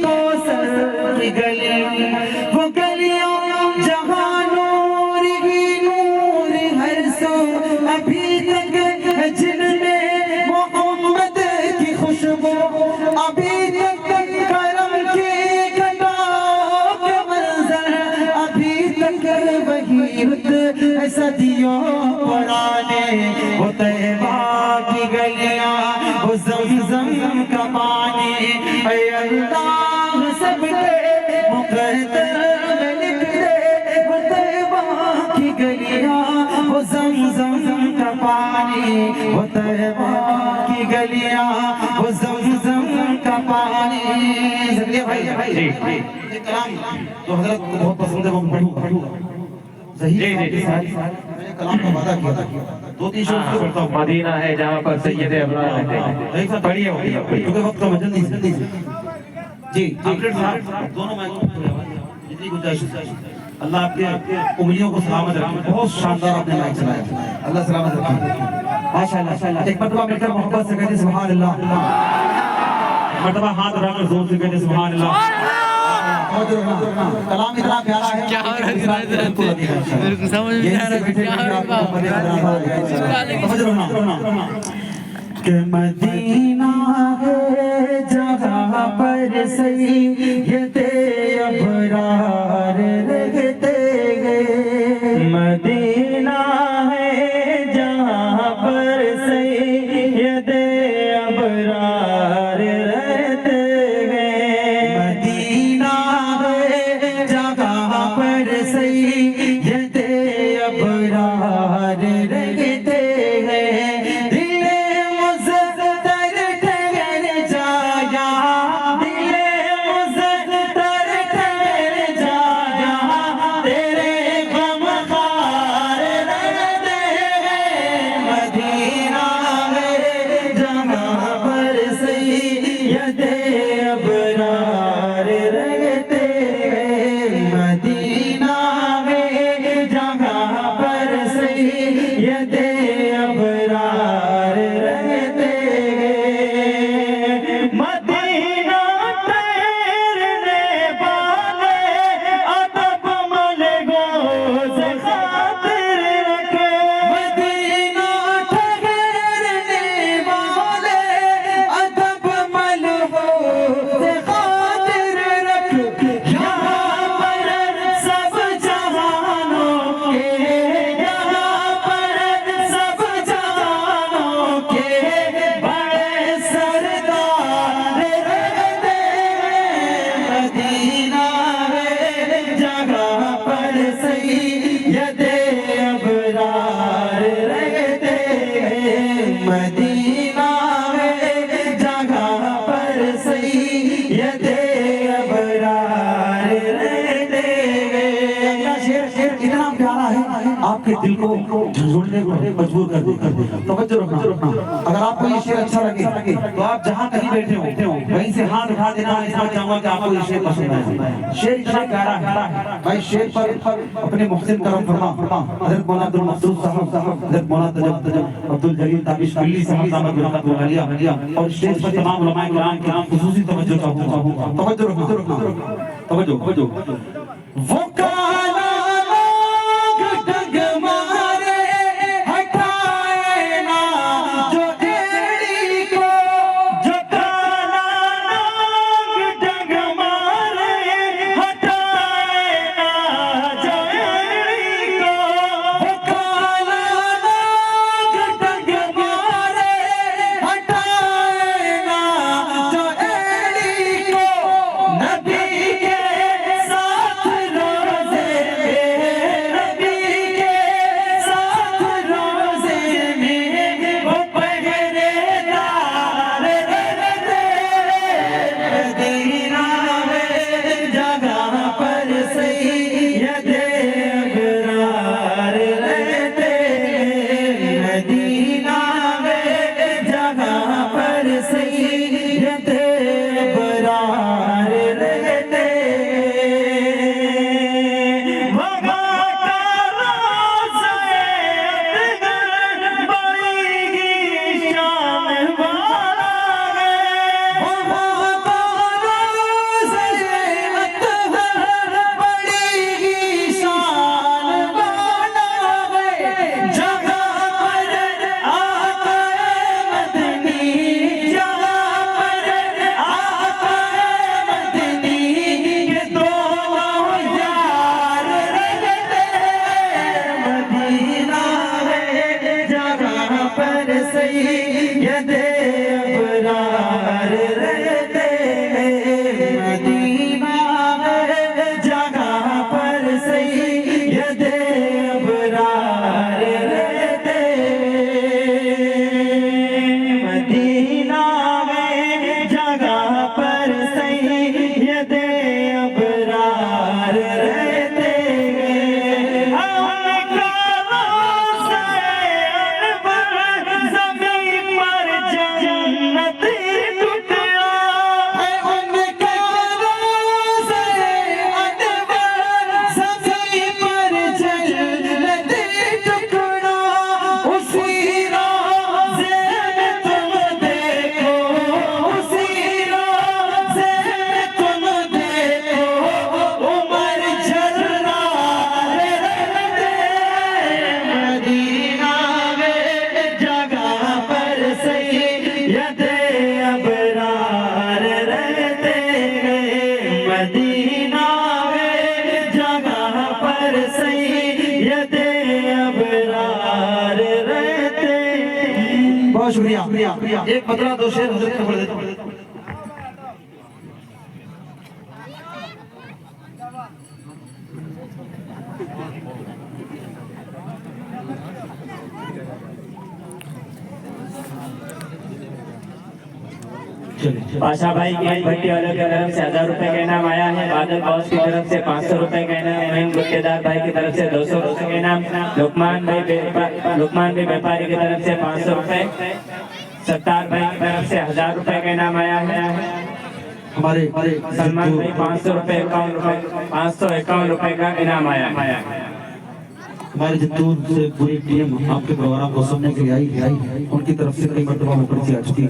कौसर की गलियां, वो गलियां जहां नूर ही नूर हर सो अभी तक जिनमें मोहम्मद की खुशबू, अभी तक करम की घटाओं के मंजर, अभी तक वही सदियों पुराने। वो तैबा की गलियां वो ज़मज़म का पानी, अल्लाह सबके मुक़द्दर में लिख दे। वो तैबा की गलियां वो ज़मज़म का पानी, वो तैबा की गलियां वो ज़मज़म का पानी। जल्दी भाई जी, ये कलाम जो हज़रत को बहुत पसंद है वो पढ़ूंगा। मैंने कलाम का वादा किया था, 2-3 शेर उसको पढ़ता हूँ। मदीना है जहाँ पर सैयद अबरार रहते हैं। पढ़िए क्योंकि वक्त का जल्दी से जी साहब दोनों जितनी गुंजाइश अल्लाह आपके उंगलियों को सलामत रखे। बहुत शानदार आपने माइक चलाया, अल्लाह सलामत रखे। माशाल्लाह। एक मरतबा मिलकर मोहब्बत से कहते सुभान अल्लाह, मरतबा हाथ उठाकर जोर से कहते सुभान अल्लाह। कलाम इतना प्यारा है, क्या हो रहा है मेरे को समझ में नहीं आ रहा कि मदीना है जहाँ पर सैयद अबरार रहते हैं। मदीना है जहाँ पर सैयद अबरार रहते हैं। मदीना है जहाँ पर सैयद अबरार रहते हैं। दिले मुज़्ज़तर ठहर जाया, दिले मुज़्ज़तर इतना प्यारा है आपके दिल को झंझोड़ने को मजबूर कर देगा। तवज्जो रखना। अगर आपको ये शेर अच्छा लगे तो आप जहाँ कहीं बैठे हो वहीं से हाथ उठा देना। मैं समझ चाहूंगा कि आपको ये शेर पसंद आए। शेर इतना प्यारा है भाई। शेर पर अपने मोहसिन करम फरमा हज़रत मौलाना अब्दुल मकसूद साहब, हज़रत मौलाना तजब अब्दुल जलील ताबिश बिल्ली साहब दामद बरकतुहुल आलिया और स्टेज पर तमाम उलमाए किराम के खुसूसी तवज्जो चाहूंगा। तवज्जो रखना। तवज्जो। वो काला नाग डगमारे हटाए ना जो एड़ी को, जो काला नाग डगमारे हटाए ना जो एड़ी को, वो काला नाग डगमारे हटाए ना जो एड़ी को, नबी बहुत शुक्रिया। एक मतला दो शेर हजरत को पढ़ देता हूं। पाशा भाई की भट्टी वालों की तरफ से 1000 रुपए का इनाम आया है। बादल बॉस की तरफ से 500 रुपए का इनाम, महीन गुत्तेदार भाई की तरफ से 200 रुपए का इनाम, लुकमान भाई व्यापारी की तरफ से 500 रुपए, सत्तार भाई की तरफ से 1000 रुपए का इनाम आया है। हमारे सलमान भाई 551 रुपए का इनाम आया है। हमारे जितूर से पूरी टीम आपके प्रोग्राम को सुनने के लिए आई उनकी तरफ से कई मरतबा मुकर्रर आ चुकी है।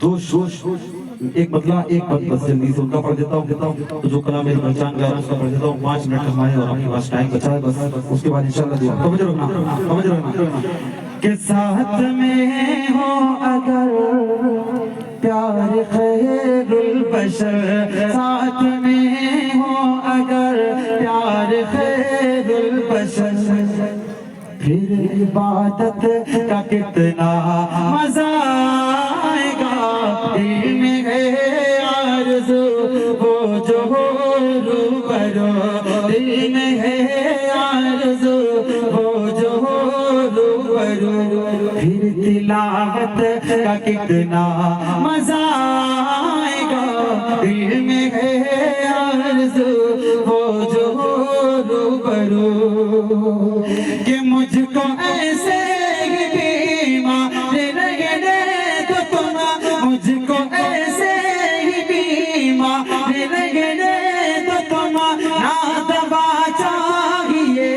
दो शोश एक मतलब एक पद बस जल्दी से उनका पढ़ देता हूँ, तो जो कला मेरी पहचान गया उसका पढ़ देता हूँ। 5 मिनट हमारे और आपके पास टाइम बचा है, बस उसके बाद इंशाल्लाह दुआ। समझ रखना के साथ में हो अगर प्यार खैरुल बशर, साथ में हो अगर प्यार खैरुल बशर, फिर इबादत का कितना मजा आएगा। दिल में है आरज़ू वो जो हो रूबरो, दिल में है आरज़ू वो जो हो रूबरो, फिर तिलावत का कितना मजा आएगा। दिल में है आरज़ू वो जो हो रूबरो, कि मुझको ऐसे ही बीमार रहने दो तुम, मुझको ऐसे ही बीमार रहने दो तुम। ना दवा चाहिए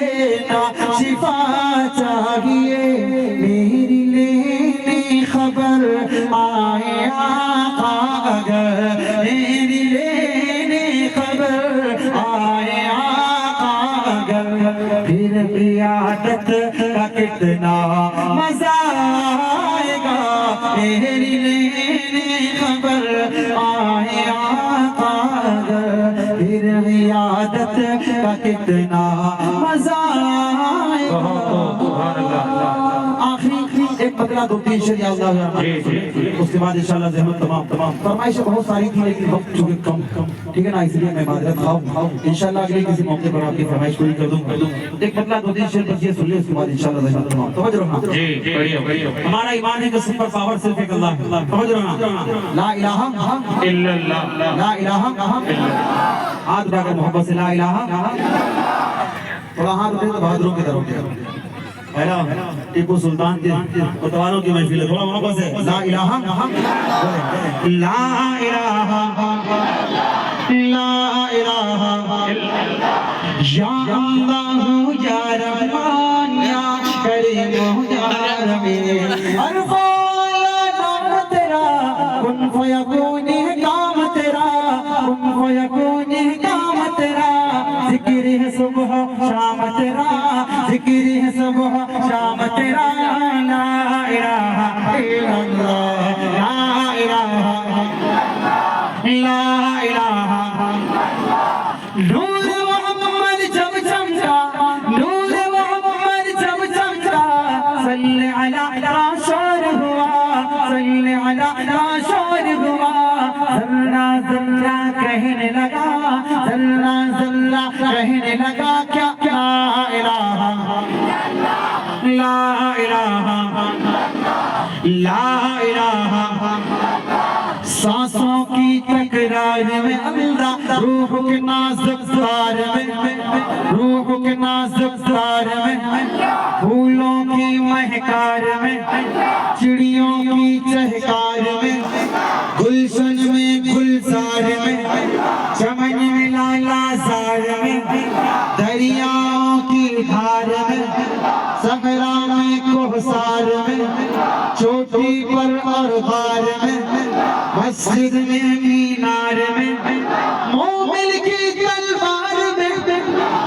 ना शिफा चाहिए, मेरी लेने खबर आए आका अगर, मेरी लेने खबर आए आका अगर, फिर इयादत का कितना मजा आएगा। मेरी लेने खबर आए आका अगर, फिर इयादत का कितना मजा आएगा। आखिरी एक बदला दो तीन शेर याद आ गया, उसके बाद इंशाल्लाह ज़हमत तमाम फरमाइशें बहुत सारी थी लेकिन वक्त चूंकि कम ठीक है ना, इसलिए मैं माजरत खाऊं। इंशाल्लाह अगले किसी मौके पर आपकी फरमाइश पूरी कर दूं। एक बदला दो तीन शेर बस ये सुन ले, उसके बाद इंशाल्लाह ज़हमत तमाम। समझ रहे हो? जी बढ़िया बढ़िया। हमारा ईमान है कि सुपर पावर सिर्फ एक अल्लाह है। समझ रहे हो ना? ला इलाहा इल्लल्लाह ला इलाहा हाथ उठाकर मोहब्बत से ला इलाहा। थोड़ा हाथ उठे तो बहादुरों की तरफ उठे। पहला टीपू सुल्तान के मतवालों की महफिल है, थोड़ा मोहब्बत से ला इलाहा ला इलाहा ला इलाहा या अल्लाह या रहमान या करीम या रहीम। अरफा नाम तेरा कुन फयकून काम तेरा, कुन फयकून काम तेरा, जिक्र है सुबह शाम तेरा, जिक्र है सुबह शाम तेरा। ला इलाहा इल्लल्लाह ला इलाहा ला इलाहा। नूर मोहम्मद जब चमका, नूर मोहम्मद जब चमका, सल्ले अला शोर हुआ, सल्ले अला शोर हुआ। जल्ला जल्ला कहने लगा, जल्ला जल्ला कहने लगा क्या ला इलाहा ला इलाहा ला इलाहा। सांसों की तकरार में अल्लाह, रूह के नाजुक तार में, रूह के नाजुक तार में, फूलों की महकार में, चिड़ियों की चहकार में, गुलशन में गुलजार में, चमन में लालाजार में, दरियाओं की धार में, सहरा में कोहसार में, चोटी पर और गार में, मस्जिद में मीनार में, मोमिन की तलवार में,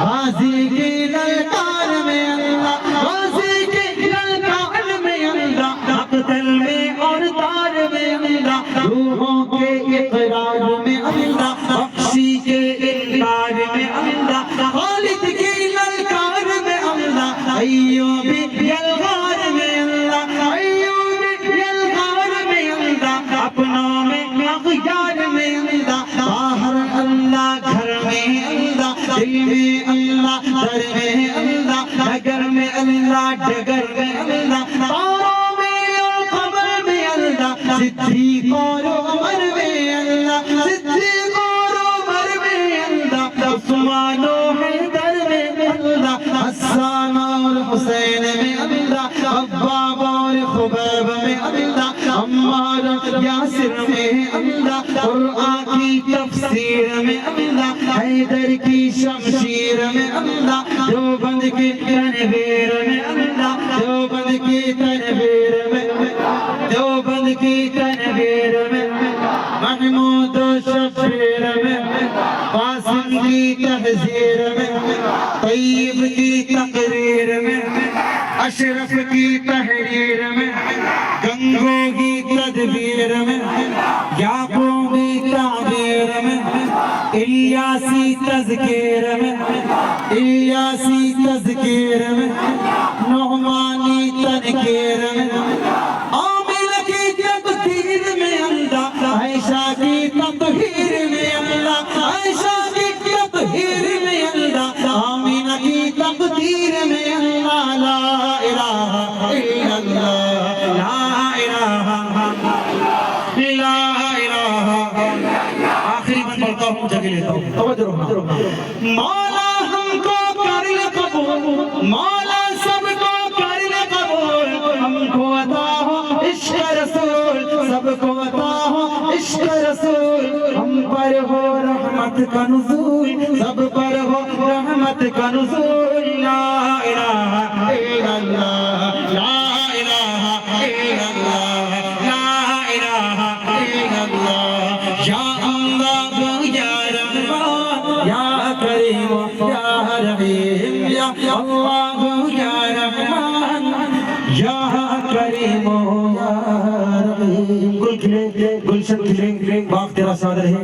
गाजी की ललकार में अल्लाह, गाजी की ललकार में अल्लाह, मक़तल में और तार में अल्लाह, रूहों के इक़रार में अल्लाह, बख्शी के इक़रार में अल्लाह, खालिद की ललकार में अल्लाह, अय्यूबी यलगार में अल्लाह, अय्यूबी यलगार में अल्लाह, अपनों में अग़यार में अल्लाह, बाहर अल्लाह घर में अल्लाह, दिल में अल्लाह दर में अल्लाह, नगर में अल्लाह डगर में अल्लाह, तारों में और कमर में अल्लाह, सिद्दीक़ और उमर में अल्लाह, सिद्दीक़ और उमर में अल्लाह, उस्मान और हैदर में अल्लाह, हसन और हुसैन में अल्लाह, अब्बाब और खुबैब में अल्लाह, अम्मार और यासिर में अल्लाह, कुरआन की तफसीर में अल्लाह, हैदर की शमशीर में अल्लाह, देवबंद की तनवीर में अल्लाह, देवबंद की तनवीर में, देवबंद की तनवीर में, महमूद शफीर में, कासिम की तहजीर में, तय्यब की तकरीर में, अशरफ की तहरीर में, गंगों की तदबीर में, याकूबी ताबीर में, इलियासी तज़कीर में, इलियासी तज़कीर में, नुहमानी तनकीर में, आमिना की तकदीर में अल्लाह, आयशा की तत्हीर में अल्लाह, आयशा की तत्हीर में अल्लाह, आमिना की तकदीर में अल्लाह। ला इलाहा इल्लल्लाह ला इलाहा ला इलाहा। आखिरी बंद पढ़ता हूँ, जगह लेता हूँ, तवज्जो रखना। मौला हमको कर ले कबूल। मौला सबको करने कबूल, हमको अता हो इश्क रसूल, सबको अता हो इश्क रसूल, हम पर हो रहमत का नुज़ूल, सब पर हो रहमत का नुज़ूल। ला इलाहा इल्लल्लाह, ला इलाहा इल्लल्लाह, ला इलाहा इल्लल्लाह। या अल्लाह या रहमान या करीम या रहीम, या अल्लाह या रहमान या करीम या रहीम। गुल खिले गुलशन खिले, बाग तेरा साद रहे,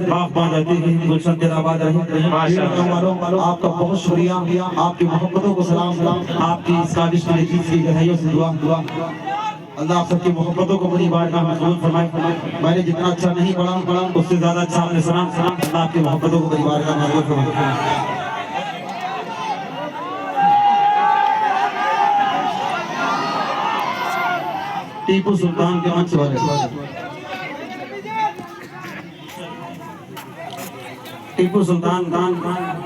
बाग बांध रहते हैं, गुलशन तेरा आबाद रहे। माशाअल्लाह, आपका बहुत शुक्रिया, आपकी मोहब्बतों को सलाम, आपकी इस काबिश की गहराइयों से दुआ। अल्लाह आप सबकी मोहब्बतों को बड़ी बारगाह में कबूल फरमाए। मैंने जितना अच्छा नहीं पढ़ा उससे ज्यादा अच्छा आपने सुना। अल्लाह आपकी मोहब्बतों को बड़ी बारगाह में कबूल फरमाए। टीपू सुल्तान के मंच वाले, टीपू सुल्तान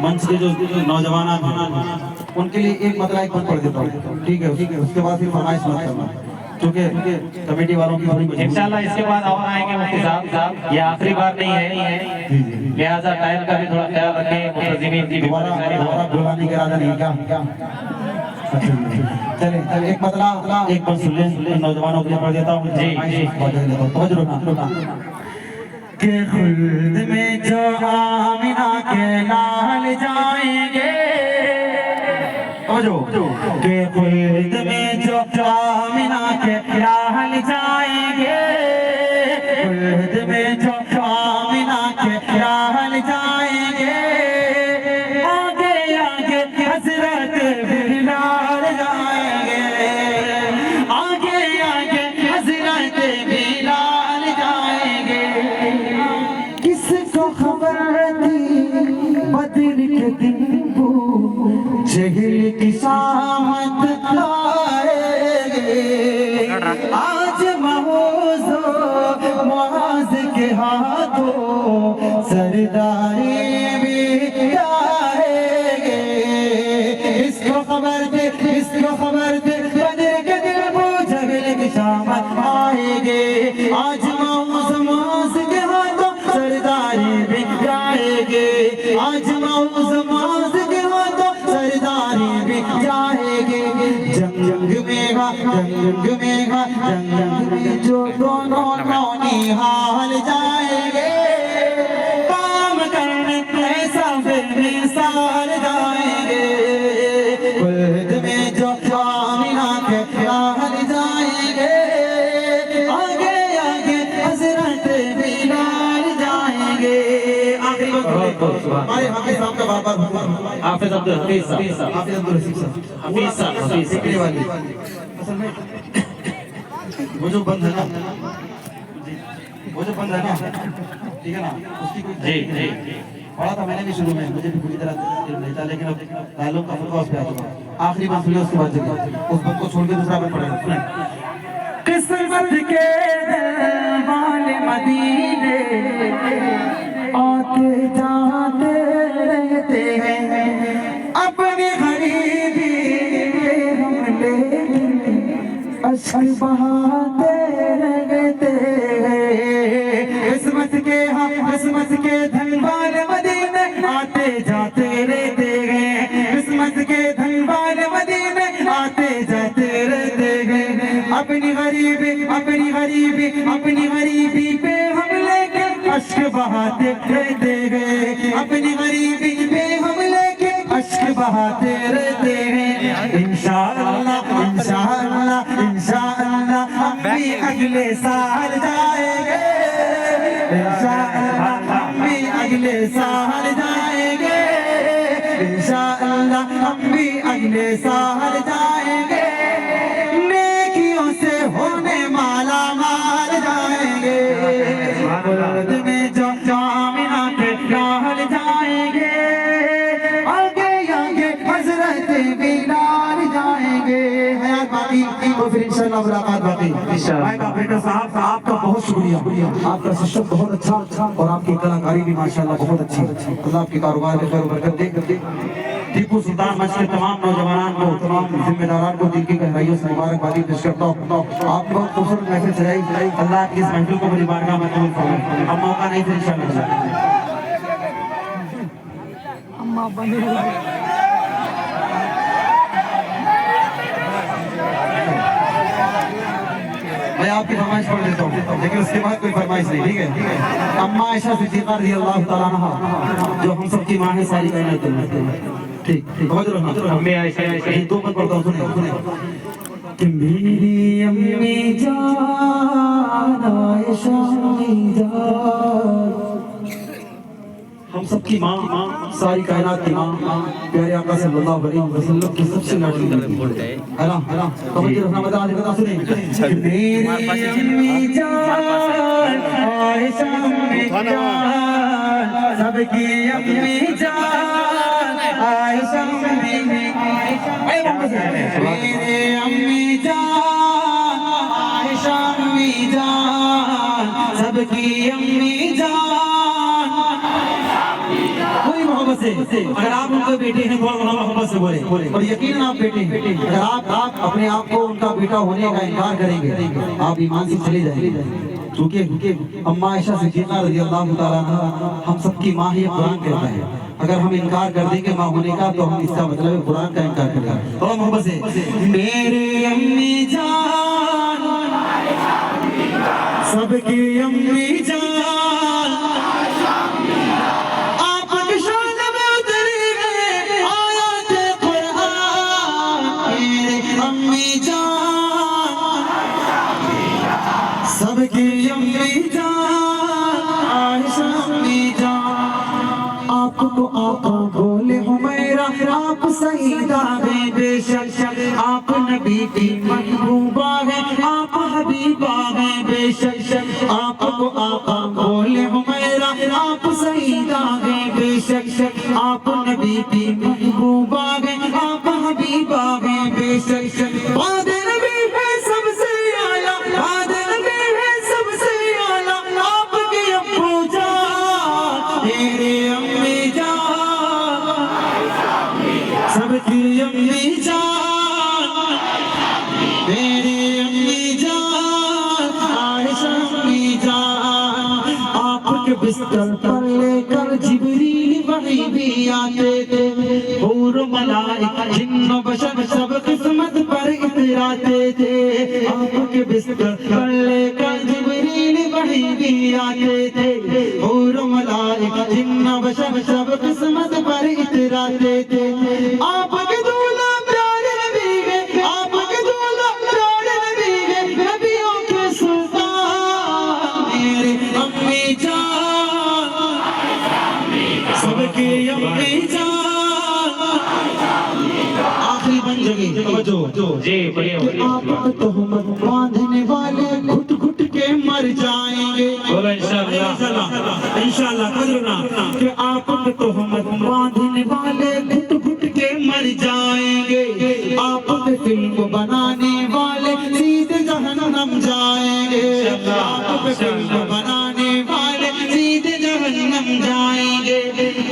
मंच के जो नौजवान हैं उनके लिए एक मतलब एक पढ़ देता हूँ, ठीक है? उसके बाद फिर फरमाइश मत करना, क्योंकि कमेटी वालों की बड़ी इंशाल्लाह इसके बाद और आएंगे मुफ्ती साहब। ये आखिरी बार नहीं है, लिहाजा टाइम का भी थोड़ा ख्याल रखें। मुतज़िमीन की दोबारा बुलाने का इरादा नहीं क्या? चले एक मतलब एक बार सुन लें, नौजवानों के लिए पढ़ देता हूँ। जी के खुल्द में जो आमिना के लाल जाएंगे, के खुल्द में जो आमिना के लाल जाएंगे, खुल्द में जो आमिना के लाल जाएंगे, आगे आगे हज़रत बिलाल जाएंगे, आगे आगे हज़रत बिलाल जाएंगे। किसको खबर थी बदर के दिन को जहल की शामत आएगी, आज महूज़ो मुआज़ के हाथों सरदारी भी आएगी। इसको खबर थी बदर के दिन को जहल की शामत आएगी, आज महूज़ के हाथों सरदारी भी जाएगी, आज महूज़ के हाथों सरदारी भी जाएगी। जंग में जो दोनों नौनिहाल जाएंगे, काम करने ऐसा बेमिसाल जाएंगे। खुल्द में जो आमिना के लाल जाएंगे, आगे आगे हज़रत बिलाल जाएंगे। आखिरी वक्त हमारे हाफिज़ साहब का बार-बार हाफिज़ अब्दुल हफीज़ साहब, हाफिज़ अब्दुल रशीद साहब, हफीज़ साहब सीखने वाले। असल में वो जो बंद है ना, ठीक है ना, उसकी कोई जी पढ़ा था मैंने भी शुरू में, मुझे भी पूरी तरह नहीं था, लेकिन अब ताल्लुक का फतवा उस पे आ चुका। आखिरी बात सुनिए, उसके बाद चलिए उस बंद को छोड़ के दूसरा बंद पढ़ेगा। सुने किस्मत के वाले मदीने आते जाते रहते हैं, अपनी गरीबी हम लेकिन अश्क बहाते रहते हैं। किस्मत के धन वाले मदीने आते जाते रहते हैं, किस्मत के धन वाले मदीने आते जाते रहते हैं। अपनी गरीबी पे हम लेके अश्क बहाते रहते हैं, अपनी गरीबी पे हम लेके अश्क बहाते रहते हैं। इंशाअल्लाह हम भी अगले साल जाएंगे, इंशाअल्लाह हम भी अगले साल जाएंगे, इंशाअल्लाह हम भी अगले साल जाएंगे। नेकियों से होने माला माल जाएंगे, खुल्द में जो आमिना के लाल जाएंगे, आगे आगे हज़रत बिलाल जाएंगे। हयात बाकी तो फिर इंशाअल्लाह मुलाकात बाकी। बेटा साहब आपका बहुत शुक्रिया, आपका सिस्टम बहुत अच्छा और आपकी कलाकारी भी माशाअल्लाह बहुत अच्छी। अल्लाह आपके कारोबार में खैर बरकत दे। टीपू सुल्तान मंच के तमाम नौजवान को, तमाम जिम्मेदारान को दिल की गहराइयों से मुबारकबादी पेश करता हूँ। आपने बहुत खूबसूरत महफिल सजाई, अल्लाह आपकी इस महफिल को बड़ी बारगाह में कबूल फरमाए। अब मौका नहीं फिर इंशाअल्लाह। मैं आपकी फरमाइश पढ़ देता हूँ, लेकिन उसके बाद कोई फरमाइश नहीं, ठीक है। अम्मा आयशा सिद्दीक़ा रज़ियल्लाहु तआला अन्हा, जो हम सबकी माँ है सारी कायनात में, ठीक समझ रहे हो। अम्मी आयशा ये दो बार पढ़ता हूँ, सुने कि मेरी अम्मी जान आयशा अम्मी जान, हम सबकी माँ, सारी कायनात की माँ, प्यारे आका सल्लल्लाहु अलैहि वसल्लम की सबसे लाडली है ना, है ना। कमेंट रखना बता सुने, मेरी अम्मी जान आयशा अम्मी जान, सबकी अम्मी जान आयशा अम्मी, मेरे अम्मी जान आयशा अम्मी जान, सबकी अम्मी जान। कोई मोहब्बत से, अगर आप उनके बेटे हैं तो मोहब्बत से बोले, और यकीन आप बेटे हैं। अगर आप अपने आप को उनका बेटा होने का इनकार करेंगे, आप ईमान से चले जाएंगे। क्योंकि अम्मा आयशा सिद्दीक़ा रज़ियल्लाहु तआला अन्हा हम सबकी माँ ही कुरान कहता है। अगर हम इनकार कर देंगे माँ होने का, तो हम इसका मतलब है कुरान का इनकार करेंगे। थोड़ा मोहब्बत से, मेरे अम्मी जान सबकी अम्मी जान, आपकी शान में उतरी है आयत कुरान, मेरे अम्मी जान सबकी अम्मी जान आयशा अम्मी जान। आपको आका बोले हुमैरा, आप सईदा है बेशक, आप नबी की महबूबा है, आप हबीबा है बेशक। आपको आका बोले हुमैरा, आप सईदा है बेशक, आप नबी की महबूबा है, आप हबीबा है बेशक। वादे नबी है सबसे आला, वादे नबी है सबसे आला, आपकी अब्बू जान मेरे अम्मी जान, सबकी अम्मी जान, मेरी अम्मी जान आयशा अम्मी जान। आपके बिस्तर पर लेकर जिब्रील वही भी आते थे, हूर मलाइका जिन्न बशर सब किस्मत पर इतराते थे। आपके बिस्तर पर लेकर जिब्रील वही भी आते थे, हूर मलाइका जिन्न बशर सब किस्मत पर इतराते थे। आपके दूल्हा प्यारे नबी है, आपके दूल्हा प्यारे नबी है, नबियों के सुल्तान मेरे अम्मी जान, सबकी अम्मी जान। आखिरी बन जगह तवज्जो जी, बढ़िया बढ़िया। आप तोहमत बांधने वाले घुट घुट के मर जाएंगे, बोलो इंशाअल्लाह इंशाअल्लाह कदरना कि आप तोहमत बांधने वाले घुट घुट के मर जाएंगे। आप पे फिल्म बनाने वाले सीधे जहन्नम जाएंगे, आप पे फिल्म बनाने वाले सीधे जहन्नम जाएंगे।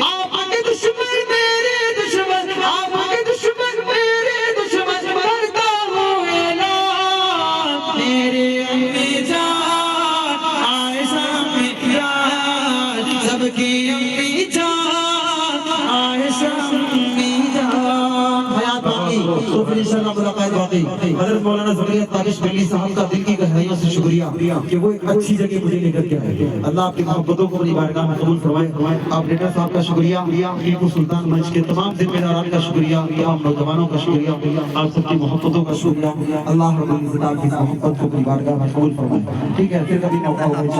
आपके दुश्मन मेरे दुश्मन, आपके दुश्मन मेरे दुश्मन, करता हूँ ऐलान मेरे अम्मी जान आयशा अम्मी जान, सबकी अम्मी जान आयशा अम्मी जान। हयात बाकी तो फिर इंशाअल्लाह मुलाकात बाकी। हज़रत मौलाना ज़करिया तारिश बिल्ली साहब का दिल की गहराइयों से शुक्रिया कि वो एक अच्छी जगह मुझे लेकर के आए। अल्लाह आपकी मोहब्बतों को बड़ी बारगाह में कबूल फरमाए। आप लेटर साहब का शुक्रिया, टीपू सुल्तान मंच के तमाम जिम्मेदारान का शुक्रिया, तमाम नौजवानों का शुक्रिया, आप सबकी मोहब्बतों का शुक्रिया। अल्लाह रब्बुल इज़्ज़त आपकी मोहब्बत को बड़ी बारगाह में कबूल फरमाए। ठीक है, फिर कभी मौका होगा।